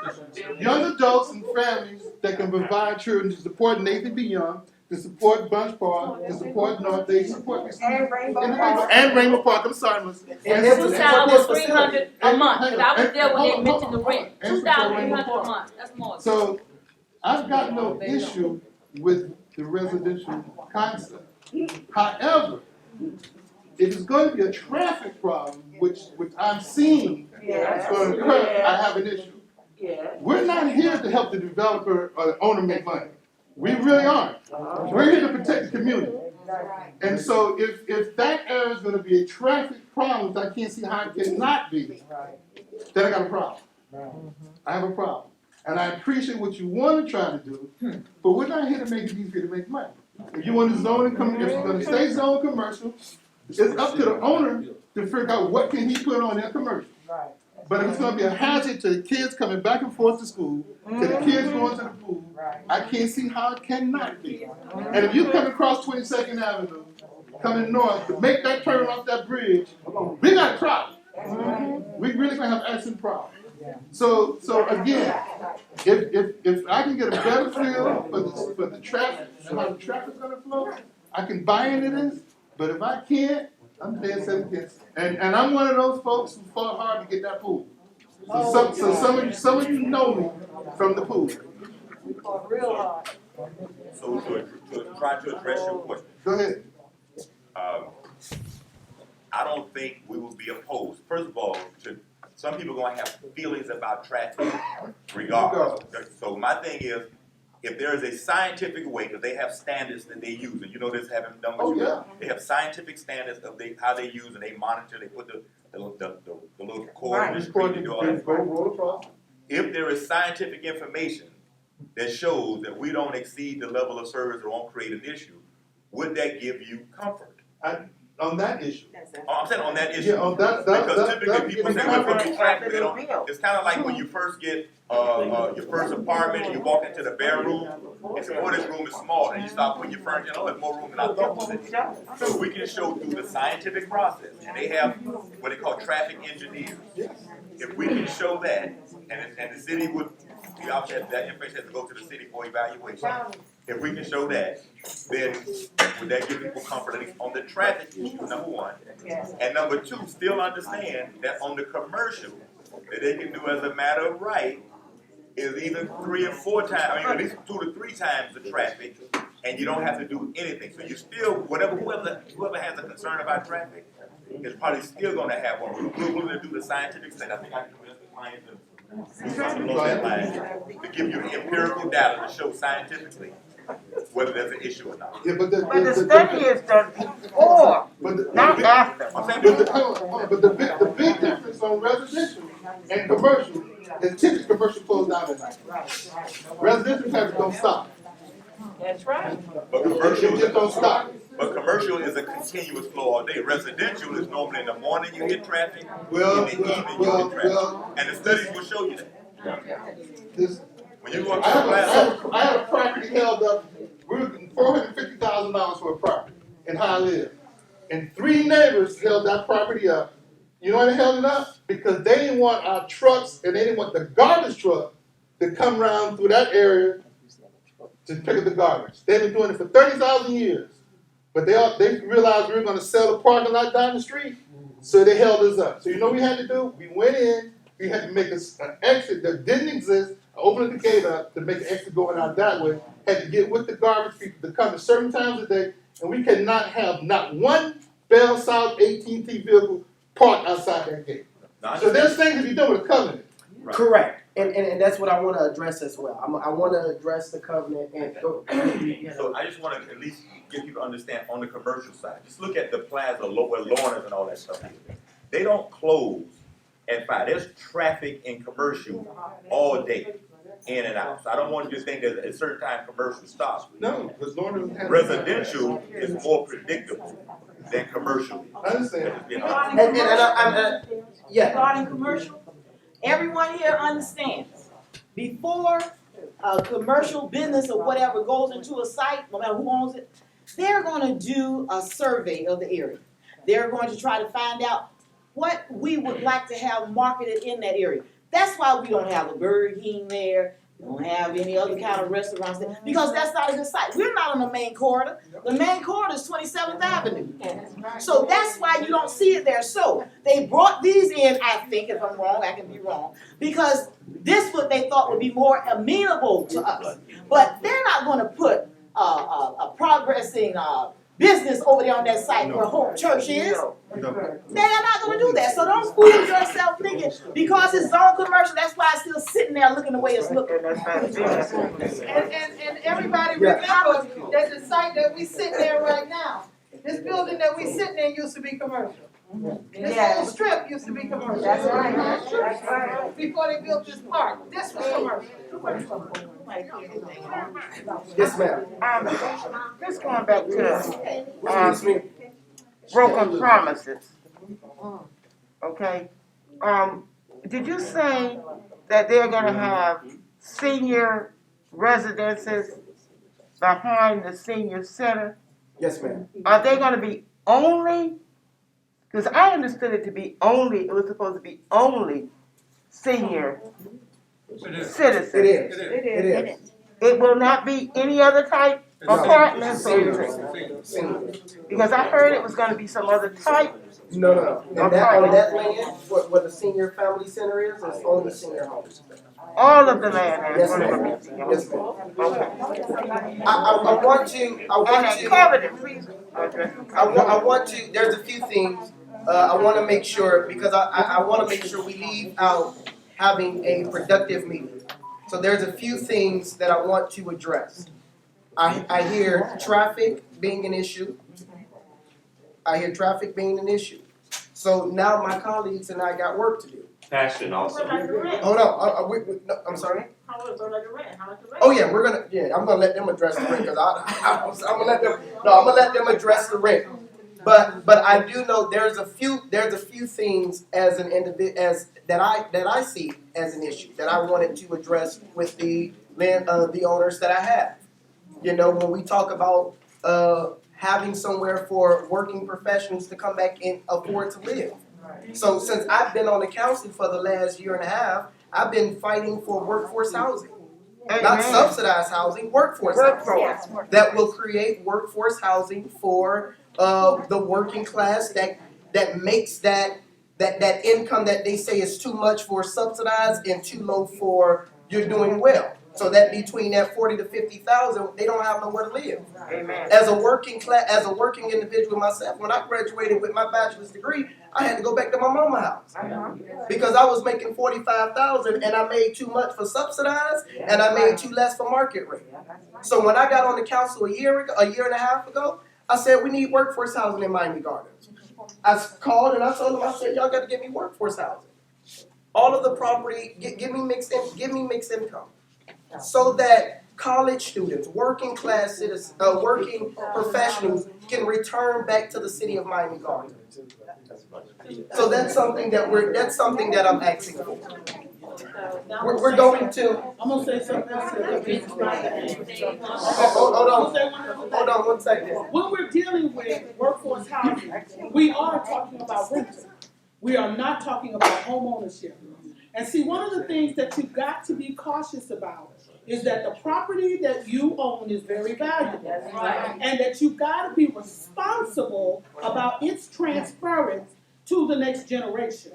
young adults and families that can provide children to support Nathan B. Young, to support Bunche Park, to support North Day, support Rainbow Park. I'm sorry, Miss. And $2,300 a month, because I was there when they mentioned the rent. $2,300 a month, that's more. So I've got no issue with the residential concept. However, it is going to be a traffic problem, which I'm seeing is going to occur. I have an issue. We're not here to help the developer or the owner make money. We really aren't. We're here to protect the community. And so if that area is going to be a traffic problem, which I can't see how it cannot be, then I got a problem. I have a problem. And I appreciate what you want to try to do, but we're not here to make it easier to make money. If you want to zone and if you're going to stay zone commercial, it's up to the owner to figure out what can he put on their commercial. But if it's going to be a hazard to the kids coming back and forth to school, to the kids going to the pool, I can't see how it cannot be. And if you come across 22nd Avenue, coming north, to make that turn off that bridge, we got a problem. We really going to have an accident problem. So again, if I can get a better feel for the traffic and how the traffic's going to flow, I can buy into this. But if I can't, I'm dead set against it. And I'm one of those folks who fought hard to get that pool. So some of you know me from the pool. We fought real hard. So to try to address your question. Go ahead. I don't think we will be opposed. First of all, some people are going to have feelings about traffic regardless. So my thing is, if there is a scientific way, because they have standards that they use, and you know this, having done what Oh, you yeah. they have scientific standards of how they use, and they monitor, they put the little cord in the screen to do all that. If there is scientific information that shows that we don't exceed the level of service or won't create an issue, would that give you comfort? On that issue. Oh, I'm saying on that issue. Yeah, on that, Because typically people say, well, that- it's traffic, they don't, it's kind of like when you first get, your first apartment and you walk into the bedroom, and say, oh, this room is small, and you start putting your furniture, oh, there's more room than I thought was in here. So we can show through the scientific process, and they have what they call traffic engineers. If we can show that, and the city would, that information has to go to the city for evaluation. If we can show that, then would that give people comfort, at least on the traffic issue, number one? And number two, still understand that on the commercial, that they can do as a matter of right, is either 3 or 4 times, I mean, at least 2 to 3 times the traffic, and you don't have to do anything. So you still, whoever has a concern about traffic is probably still gonna have one. We're willing to do the scientific study. I think I can do the clients to give you empirical data to show scientifically whether there's an issue or not. Yeah, But the study is done before, not after. But the big difference on residential and commercial is typically commercial closed down at night. Residential traffic don't stop. That's right. But commercial It just don't stop. But commercial is a continuous flow all day. Residential is normally in the morning you get traffic, Well, in the evening you get traffic. And the studies will show you that. When you go up to the class, I have a property held up, we're looking $450,000 for a property in how I live. And 3 neighbors held that property up. You know why they held it up? Because they didn't want our trucks and they didn't want the garbage truck to come around through that area to pick up the garbage. They've been doing it for 30,000 years. But they realized we were gonna sell the parking lot down the street, so they held us up. So you know what we had to do? We went in, we had to make an exit that didn't exist, open the gate up to make an exit going out that way, had to get with the garbage people to come at certain times of the day, and we cannot have not one Bell South AT&T vehicle parked outside that gate. So there's things to be done with a covenant. Right. Correct. And that's what I want to address as well. I want to address the covenant and go. So I just want to at least get people to understand on the commercial side. Just look at the plaza where Lorna's and all that stuff is. They don't close at 5. There's traffic in commercial all day, in and out. So I don't want you to think that at a certain time commercial stops. No, because Lorna has residential is more predictable than commercial. I understand. Regarding commercial, everyone here understands, before a commercial business or whatever goes into a site, no matter who owns it, they're gonna do a survey of the area. They're going to try to find out what we would like to have marketed in that area. That's why we don't have a Burger King there, we don't have any other kind of restaurants there, because that's not a good site. We're not on the main corridor. The main corridor is 27th Avenue. So that's why you don't see it there. So they brought these in, I think, if I'm wrong, I can be wrong, because this what they thought would be more amenable to us. But they're not gonna put a progressing business over there on that site where Hope Church is. They're not gonna do that. So don't fool yourself thinking because it's zone commercial, that's why it's still sitting there looking the way it's looking. And everybody remember that the site that we sitting there right now, this building that we sitting in used to be commercial. This whole strip used to be commercial. That's right. That's right. Before they built this park, this was commercial. Yes, ma'am. Just going back to broken promises. Okay. Did you say that they're gonna have senior residences behind the senior center? Yes, ma'am. Are they gonna be only? Because I understood it to be only. It was supposed to be only senior citizens. It is. It is. It will not be any other type of apartments or because I heard it was going to be some other type. No. And that on that land, what the senior family center is only senior homes. All of the land is Yes, going to ma'am. be senior Yes, homes. ma'am. Okay. I want to. Covenant, please. I want to. There's a few things I want to make sure because I want to make sure we leave out having a productive meeting. So there's a few things that I want to address. I hear traffic being an issue. I hear traffic being an issue. So now my colleagues and I got work to do. Passion also. Hold on, no, I'm sorry? How much the rent? Oh yeah, I'm gonna let them address the rent, cause I'm gonna let them address the rent. But I do know there's a few things as an that I see as an issue that I wanted to address with the owners that I have. You know, when we talk about having somewhere for working professionals to come back and afford to live. So since I've been on the council for the last year and a half, I've been fighting for workforce housing. Not subsidized housing, workforce housing. That will create workforce housing for the working class that makes that income that they say is too much for subsidized and too low for you're doing well. So that between that 40 to 50,000, they don't have nowhere to live. Amen. As a working individual myself, when I graduated with my bachelor's degree, I had to go back to my mama's house because I was making 45,000 and I made too much for subsidized and I made too less for market rate. So when I got on the council a year and a half ago, I said we need workforce housing in Miami-Dade. I called and I told them, I said, y'all got to give me workforce housing. All of the property, give me mixed income. So that college students, working class citizens, working professionals can return back to the city of Miami-Dade. So that's something that I'm asking for. We're going to. I'm gonna say something else. Hold on 1 second. When we're dealing with workforce housing, we are talking about rental. We are not talking about home ownership. And see, one of the things that you've got to be cautious about is that the property that you own is very valuable. And that you've got to be responsible about its transference to the next generation.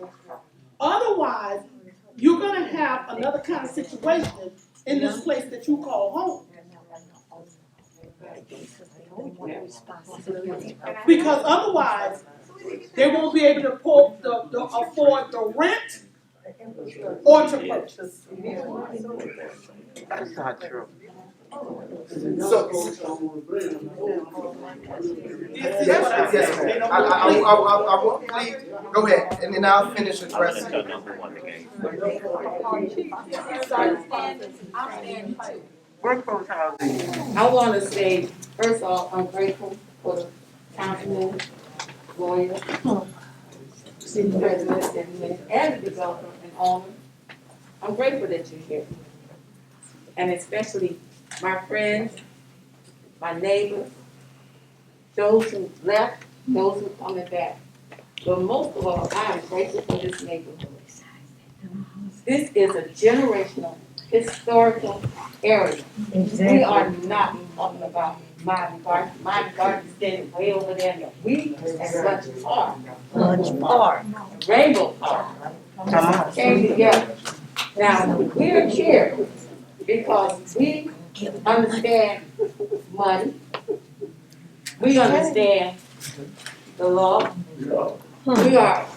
Otherwise, you're going to have another kind of situation in this place that you call home. Because otherwise, they won't be able to afford the rent or to purchase. That's not true. So, yes, ma'am. I want, please, go ahead, and then I'll finish addressing. Workforce housing. I want to say, first of all, I'm grateful for the councilman, lawyer, city president, and the developer and owner. I'm grateful that you're here. And especially my friends, my neighbors, those who left, those who are coming back. But most of all, I am grateful for this neighborhood. This is a generational, historical area. We are not talking about Miami-Dade. Miami-Dade is standing way over there. And we at Bunche Park, Rainbow Park, came together. Now, we're here because we understand money. We understand the law.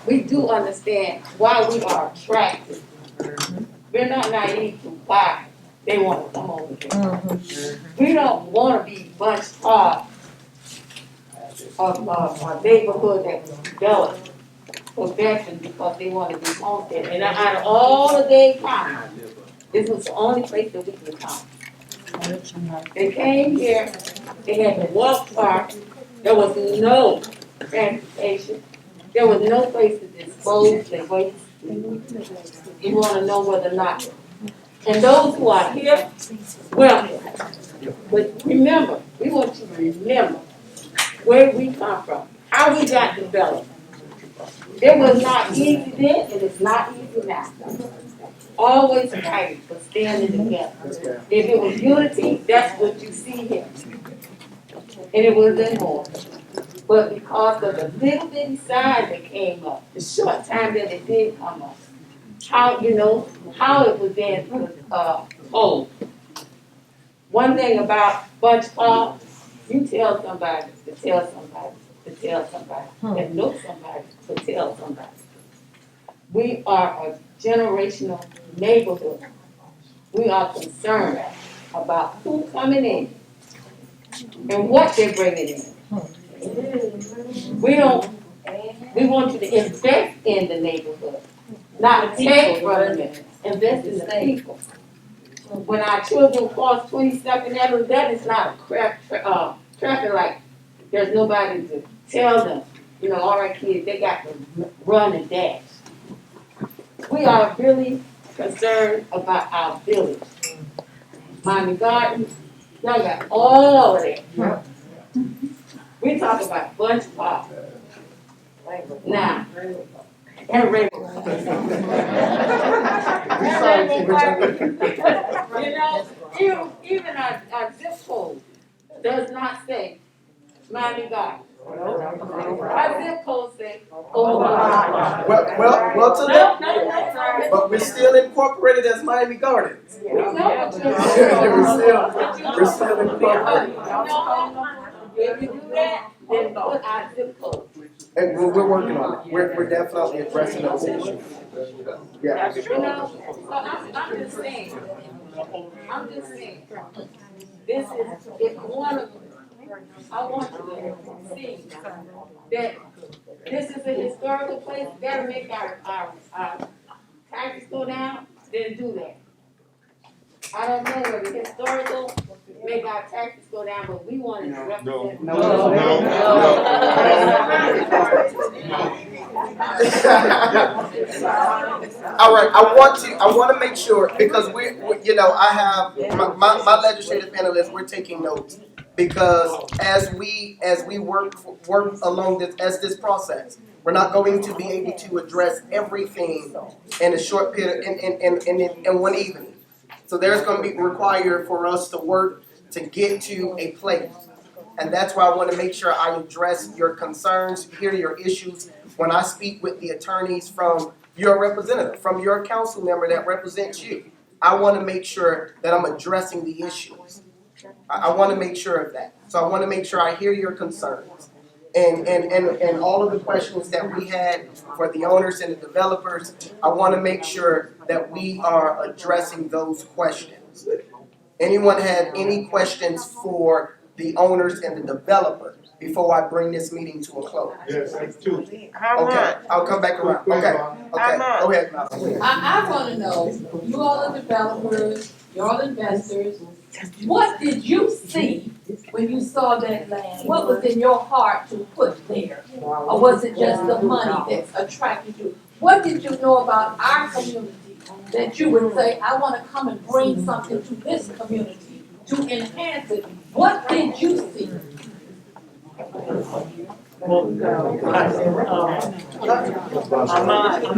We do understand why we are attracted. We're not naive to why they want to come over here. We don't want to be bunched off of a neighborhood that was developed for Benson because they want to be homestead. And out of all of Dade County, this was the only place that we could come. They came here, they had to walk park, there was no transportation, there was no place to dispose their waste. You want to know whether or not. And those who are here, welcome. But remember, we want you to remember where we come from, how we got developed. It was not easy then, and it's not easy now. Always fighting for standing together. If it was unity, that's what you see here. And it was in more. But because of the little bitty sign that came up, the short time that it did come up, how it was then old. One thing about Bunche Park, you tell somebody to tell somebody to tell somebody, and know somebody to tell somebody. We are a generational neighborhood. We are concerned about who coming in and what they're bringing in. We want you to invest in the neighborhood, not take from it, invest in the people. When our children cross 22nd Avenue, that is not a traffic light. There's nobody to tell them, all right kids, they got to run and dash. We are really concerned about our village. Miami-Dade, y'all got all of that. We talk about Bunche Park. Now, and Rainbow. Even our zip code does not say Miami-Dade. Our zip code says Omaha. Well, to that, but we're still incorporated as Miami Gardens. We're still incorporated. If you do that, then put our zip code. And we're working on it. We're definitely addressing those issues. Yeah. So I'm just saying, this is, if one of them, I want you to see that this is a historical place, gotta make our taxes go down, then do that. I don't know whether historical make our taxes go down, but we want to represent. All right, I want to make sure, because I have my legislative panelists, we're taking notes, because as we work along this process, we're not going to be able to address everything in a short period in one evening. So there's going to be required for us to work to get to a place. And that's why I want to make sure I address your concerns, hear your issues. When I speak with the attorneys from your representative, from your council member that represents you, I want to make sure that I'm addressing the issues. I want to make sure of that. So I want to make sure I hear your concerns. And all of the questions that we had for the owners and the developers, I want to make sure that we are addressing those questions. Anyone had any questions for the owners and the developers before I bring this meeting to a close? Yes, I do. Okay, I'll come back around. Okay, go ahead. I want to know, you all are developers, you all investors, what did you see when you saw that land? What was in your heart to put there? Or was it just the money that attracted you? What did you know about our community that you would say, I want to come and bring something to this community to enhance it? What did you see? Well, I'm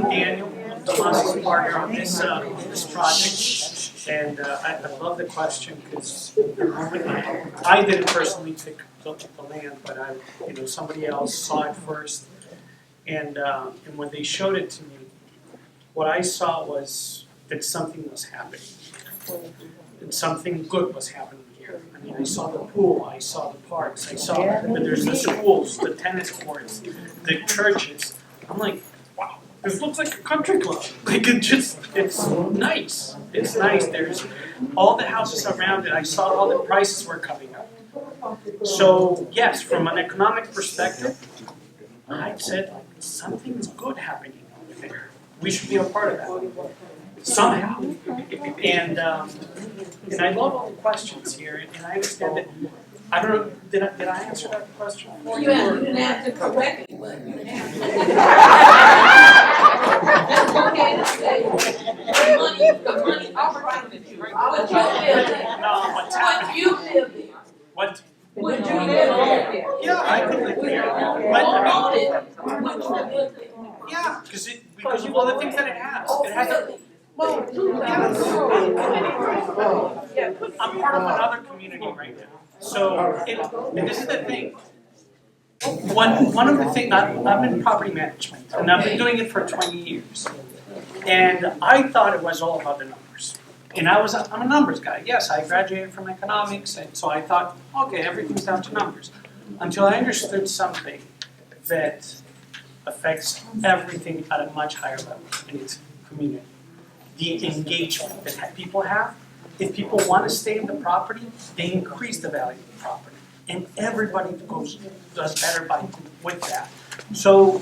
Daniel, the Bunche partner on this project, and I love the question because I didn't personally pick the land, but somebody else saw it first, and when they showed it to me, what I saw was that something was happening, and something good was happening here. I mean, I saw the pool, I saw the parks, I saw that there's the schools, the tennis courts, the churches. I'm like, wow, this looks like a country club. Like it's nice. It's nice. There's all the houses around it. I saw all the prices were coming up. So yes, from an economic perspective, I said something's good happening over there. We should be a part of that somehow. And I love all the questions here, and I understand that. I don't know. Did I answer that question? You didn't answer correctly, but you didn't answer. It's okay to say the money attracted you. But you live there. No, what's But happening? you live there. What? Would you live there? Yeah, I could live there. But Would you live there? yeah, because of all the things that it has. It has a. Well, yes. I'm part of another community right now. So, and this is the thing. One of the things, I'm in property management, and I've been doing it for 20 years. And I thought it was all about the numbers. And I'm a numbers guy. Yes, I graduated from economics, and so I thought, okay, everything's down to numbers. Until I understood something that affects everything at a much higher level in its community. The engagement that people have if people want to stay in the property, they increase the value of the property. And everybody does better with that. So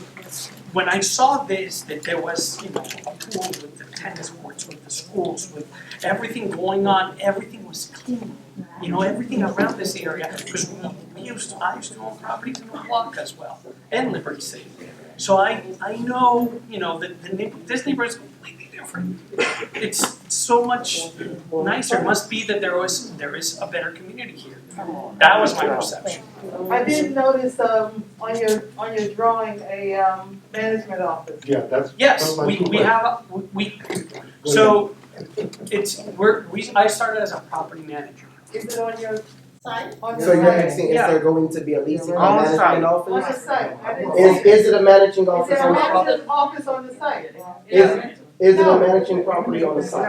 when I saw this, that there was, a pool with the tennis courts, with the schools, with everything going on, everything was clean. Everything around this area, because I used to own properties in the block as well, and Liberty City. So I know, that this neighborhood is completely different. It's so much nicer. It must be that there is a better community here. That was my perception. I did notice, on your drawing, a, management office. Yeah, that's. Yes, we have, so I started as a property manager. Is it on your site? So you're asking, is there going to be a leasing or management office? On the site. I didn't see Is it a managing Is office there on a the property? management office on the site? Is it a managing property on the site?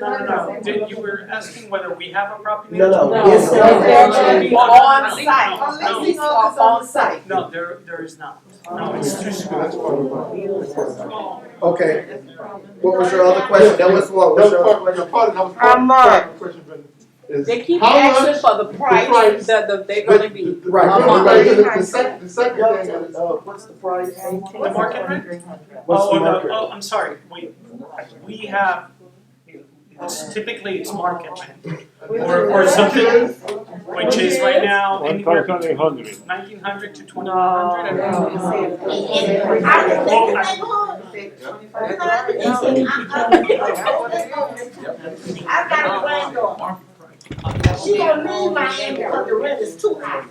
No. You were asking whether we have a property No, manager? no. Is there a managing On site. A leasing office on site. No, there is not. No, it's too small. Okay. What was your other question? That was one. What's your other question? They keep How asking much for the price that they're gonna be. Right. The second thing is, what's the price? The market rate? What's the market? I'm sorry, we have, typically it's market rent. Or something, which is right now anywhere between 1,900 to 2,100. I've got a granddaughter. She gonna leave Miami because the rent is too high.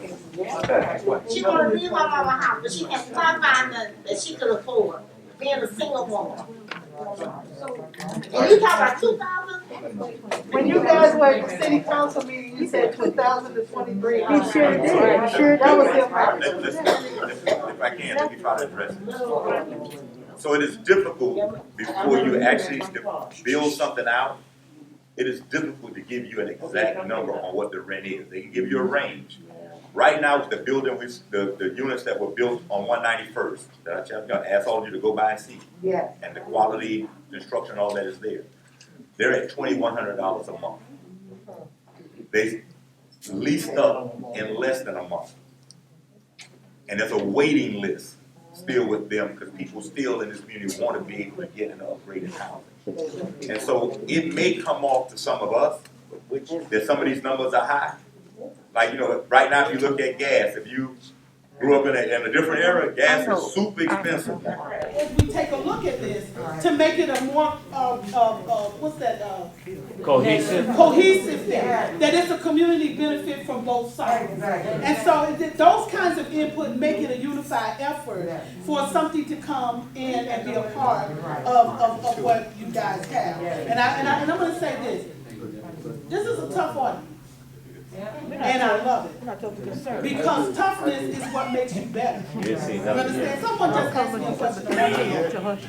She gonna leave my mama's house, but she has to find that she could afford, being a single woman. And you talk about 2,000? When you guys were at the city council meeting, you said 2,000 to 23. He sure did. Sure That was your Listen, if I can, let me try to address it. So it is difficult before you actually build something out. It is difficult to give you an exact number on what the rent is. They can give you a range. Right now, the building, the units that were built on 191st, that I asked all of you to go by and see. Yeah. And the quality, construction, all that is there. They're at $2,100 a month. They leased up in less than a month. And there's a waiting list still with them because people still in this community want to be able to get an upgraded housing. And so it may come off to some of us that some of these numbers are high. Like, right now if you look at gas, if you grew up in a different era, gas is super expensive. If we take a look at this, to make it a more, cohesive thing, that it's a community benefit from both sides. And so those kinds of input make it a unified effort for something to come in and be a part of what you guys have. And I'm gonna say this is a tough audience. And I love it. Because toughness is what makes you better. You understand? Someone just asked me a question.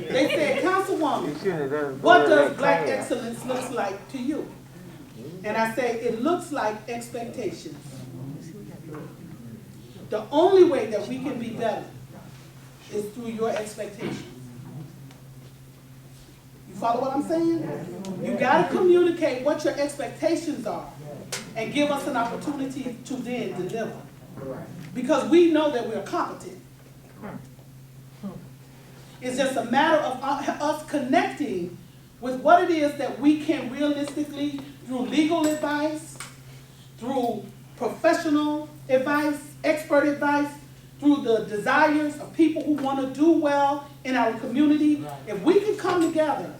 They said, Councilwoman, what does black excellence look like to you? And I say, it looks like expectations. The only way that we can be better is through your expectations. You follow what I'm saying? You gotta communicate what your expectations are and give us an opportunity to then deliver. Because we know that we're competent. It's just a matter of us connecting with what it is that we can realistically, through legal advice, through professional advice, expert advice, through the desires of people who want to do well in our community. If we can come together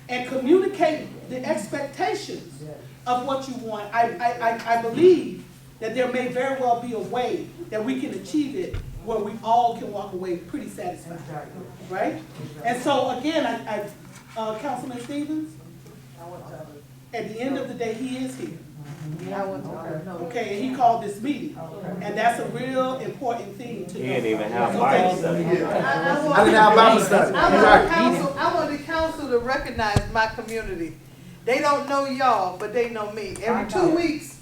and communicate the expectations of what you want, I believe that there may very well be a way that we can achieve it where we all can walk away pretty satisfied, right? And so again, Councilman Stephens, at the end of the day, he is here. Okay, and he called this meeting, and that's a real important thing to know. He didn't even have Bible study. I didn't have Bible study. I want the council to recognize my community. They don't know y'all, but they know me. Every 2 weeks,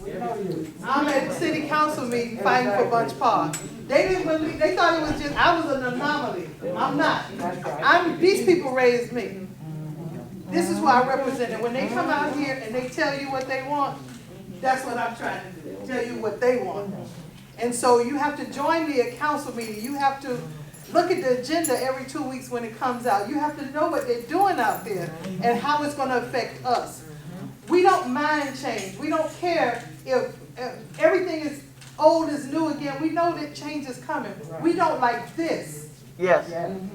I'm at the city council meeting fighting for Bunche Park. They didn't believe, they thought it was just, I was an anomaly. I'm not. These people raised me. This is what I represent, and when they come out here and they tell you what they want, that's what I'm trying to do, tell you what they want. And so you have to join me at council meeting, you have to look at the agenda every 2 weeks when it comes out. You have to know what they're doing out there and how it's gonna affect us. We don't mind change, we don't care if everything is old is new again, we know that change is coming. We don't like this. Yes.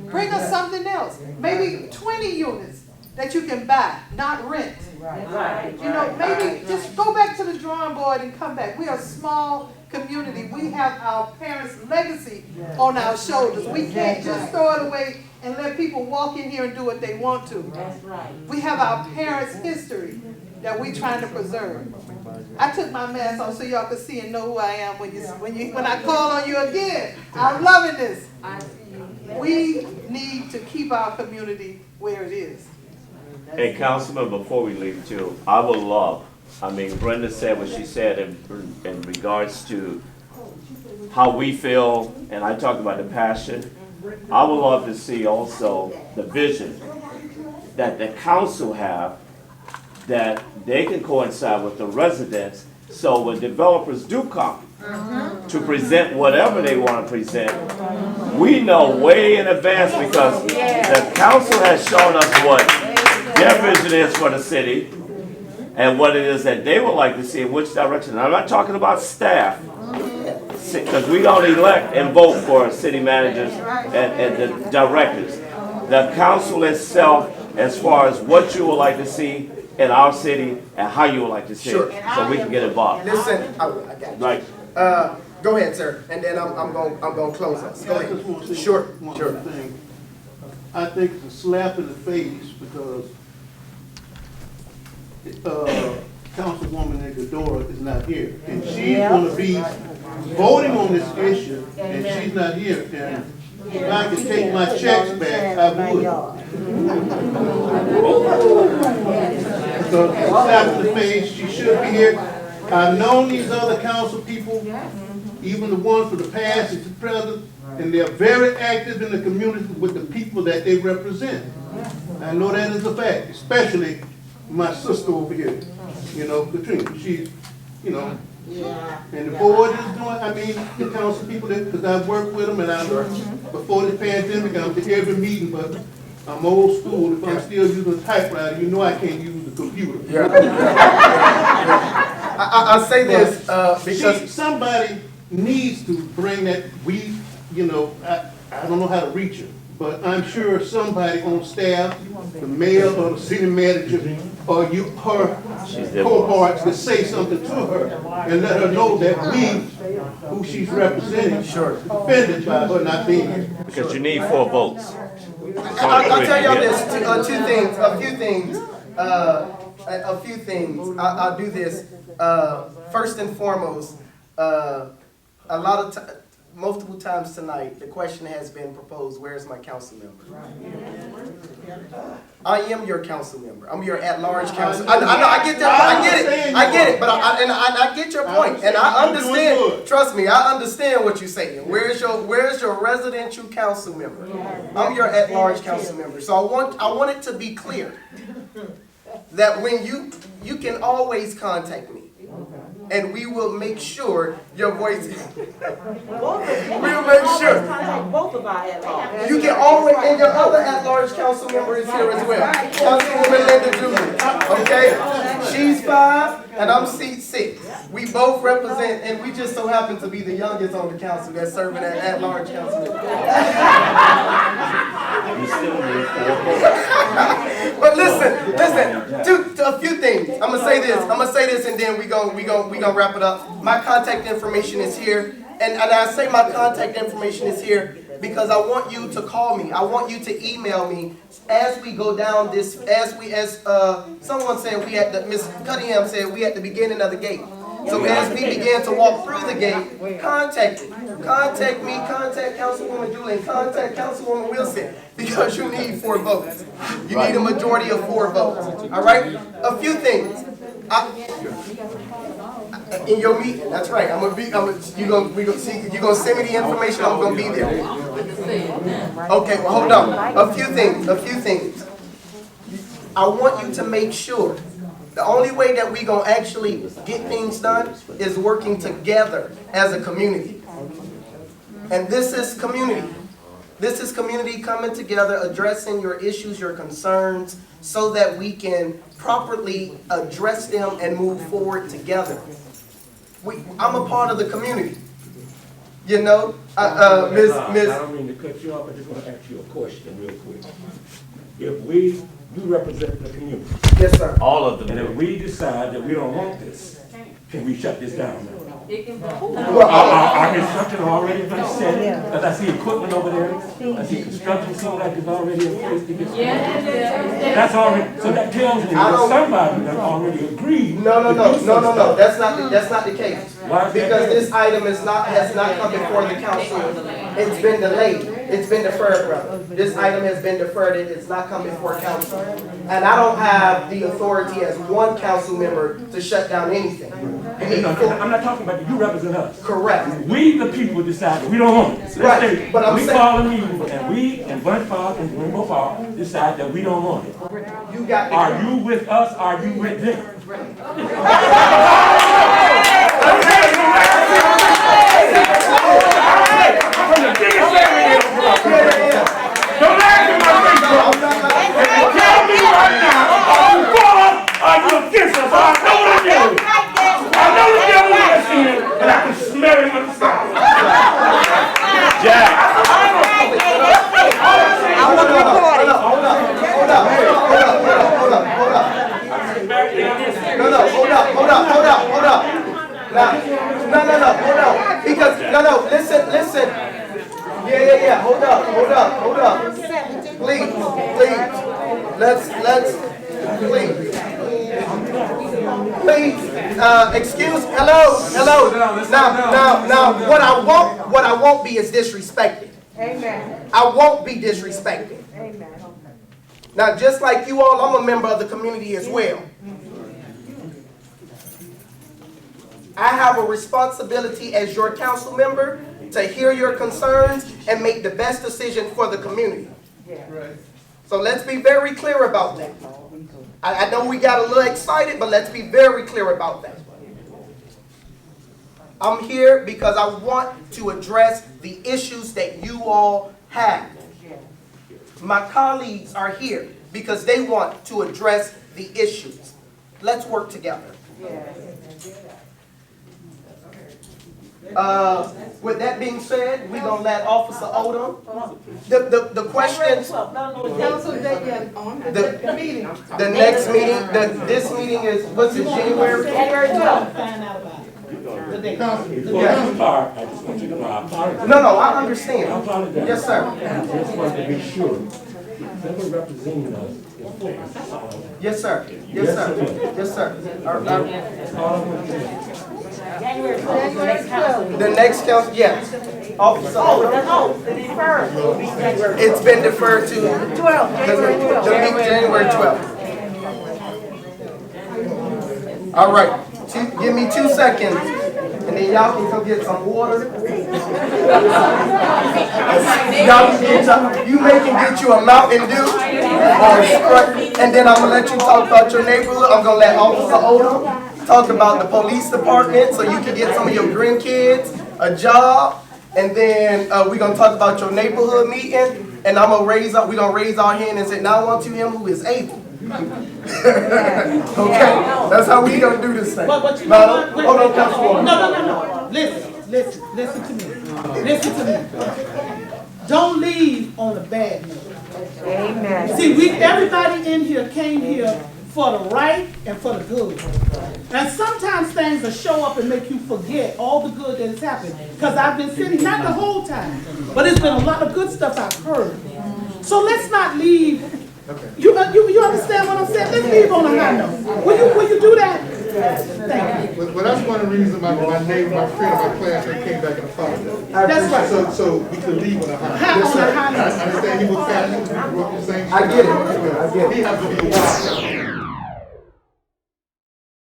Bring us something else, maybe 20 units that you can buy, not rent. You know, maybe just go back to the drawing board and come back. We are a small community. We have our parents' legacy on our shoulders. We can't just throw it away and let people walk in here and do what they want to. We have our parents' history that we're trying to preserve. I took my mask off so y'all could see and know who I am when I call on you again. I'm loving this. We need to keep our community where it is. Hey, Councilman, before we leave too, I would love, I mean, Brenda said what she said in regards to how we feel, and I talked about the passion. I would love to see also the vision that the council have, that they can coincide with the residents, so when developers do come to present whatever they want to present, we know way in advance, because the council has shown us what their vision is for the city and what it is that they would like to see, in which direction. And I'm not talking about staff, because we don't elect and vote for city managers and the directors. The council itself, as far as what you would like to see in our city and how you would like to see it, so we can get involved. Listen, I got you. Right. Go ahead, sir, and then I'm going to close us. Go ahead. Sure. I think it's a slap in the face because Councilwoman Ighodaro is not here, and she's going to be voting on this issue, and she's not here. And if I could take my checks back, I would. So slap in the face. She should be here. I've known these other council people, even the ones from the past and the present, and they're very active in the community with the people that they represent. I know that is a fact, especially my sister over here, you know, Katrina. She's, you know, and the board is doing, I mean, the council people, because I've worked with them, and I before the pandemic, I'm to every meeting, but I'm old school. If I'm still using a typewriter, you know I can't use the computer. I'll say this because somebody needs to bring that. You know, I don't know how to reach her, but I'm sure somebody on staff, the mayor or the city manager, or her cohorts, to say something to her and let her know that we, who she's representing, offended by her not being here. Because you need 4 votes. I'll tell y'all this, a few things. I'll do this. First and foremost, multiple times tonight, the question has been proposed, where's my council member? I am your council member. I'm your at-large council. I know, I get that, I get it, but I get your point, and I understand, trust me, I understand what you're saying. Where's your residential council member? I'm your at-large council member. So I want it to be clear that when you can always contact me, and we will make sure your voice. We'll make sure. Both of our at-large. You can always, and your other at-large council member is here as well. Councilwoman Linda Julien. Okay? She's 5 and I'm seat 6. We both represent, and we just so happen to be the youngest on the council that's serving as at-large council member. But listen, a few things. I'm gonna say this, and then we gonna wrap it up. My contact information is here, and I say my contact information is here because I want you to call me. I want you to email me as we go down this. As someone said, Miss Cunningham said, we at the beginning of the gate. So as we begin to walk through the gate, contact me. Contact me, contact Councilwoman Julien, contact Councilwoman Wilson, because you need 4 votes. You need a majority of 4 votes. All right? A few things. In your meeting, that's right. You're gonna send me the information. I'm gonna be there. Okay, well hold on. A few things. I want you to make sure, the only way that we gonna actually get things done is working together as a community. And this is community. This is community coming together, addressing your issues, your concerns, so that we can properly address them and move forward together. I'm a part of the community. You know, Ms. I don't mean to cut you off, I just want to ask you a question real quick. If you represent the community. Yes, sir. All of them. And if we decide that we don't want this, can we shut this down now? Our construction already been set, because I see equipment over there, I see construction seems like it's already in place to get started. That's already, so that tells me that somebody has already agreed. No, that's not the case. Because this item has not come before the council. It's been delayed. It's been deferred, brother. This item has been deferred. It's not come before council. And I don't have the authority as one council member to shut down anything. I'm not talking about you represent us. Correct. We, the people, decided we don't want it. So right. But we call a meeting, and we in Bunche Park and Rainbow Park decide that we don't want it. You got. Are you with us? Are you with them? Don't laugh in my face, bro. Tell me right now, are you for us? Are you against us? I know the devil. I know the devil is here, and I can smell him on the side. Jack. Hold up. No. Because, listen. Yeah. Hold up. Please. Hello. Now, what I won't be is disrespected. Amen. I won't be disrespected. Amen. Now, just like you all, I'm a member of the community as well. I have a responsibility as your council member to hear your concerns and make the best decision for the community. So let's be very clear about that. I know we got a little excited, but let's be very clear about that. I'm here because I want to address the issues that you all have. My colleagues are here because they want to address the issues. Let's work together. With that being said, we're going to let Officer Odom, the questions, the next meeting, this meeting is, what's it, January? January 12th. I just want you to know, I apologize. No, I understand. I apologize. Yes, sir. I just want to be sure that we're representing us in place. Yes, sir. January 12th. The next council, yes. Officer Odom. The deferred will be January 12th. It's been deferred to January 12th. All right. Give me 2 seconds, and then y'all can come get some water. You may can get you a Mountain Dew, and then I'm gonna let you talk about your neighborhood. I'm gonna let Officer Odom talk about the police department, so you can get some of your grandkids a job, and then we're gonna talk about your neighborhood meeting, and we're gonna raise our hand and say, now unto him who is able. Okay, that's how we gonna do this thing. But you know what? Hold on, Councilwoman. No. Listen to me. Don't leave on a bad note. Amen. See, everybody in here came here for the right and for the good. And sometimes things will show up and make you forget all the good that has happened. Because I've been sitting, not the whole time, but it's been a lot of good stuff I've heard. So let's not leave. You understand what I'm saying? Let's leave on a high note. Will you do that? Thank you. Well, that's one of the reasons my neighbor, my friend, my classmate came back and apologized. That's right. So we can leave on a high note. On a high note. I understand he was passionate, he grew up the same. I get it. He has to be wise.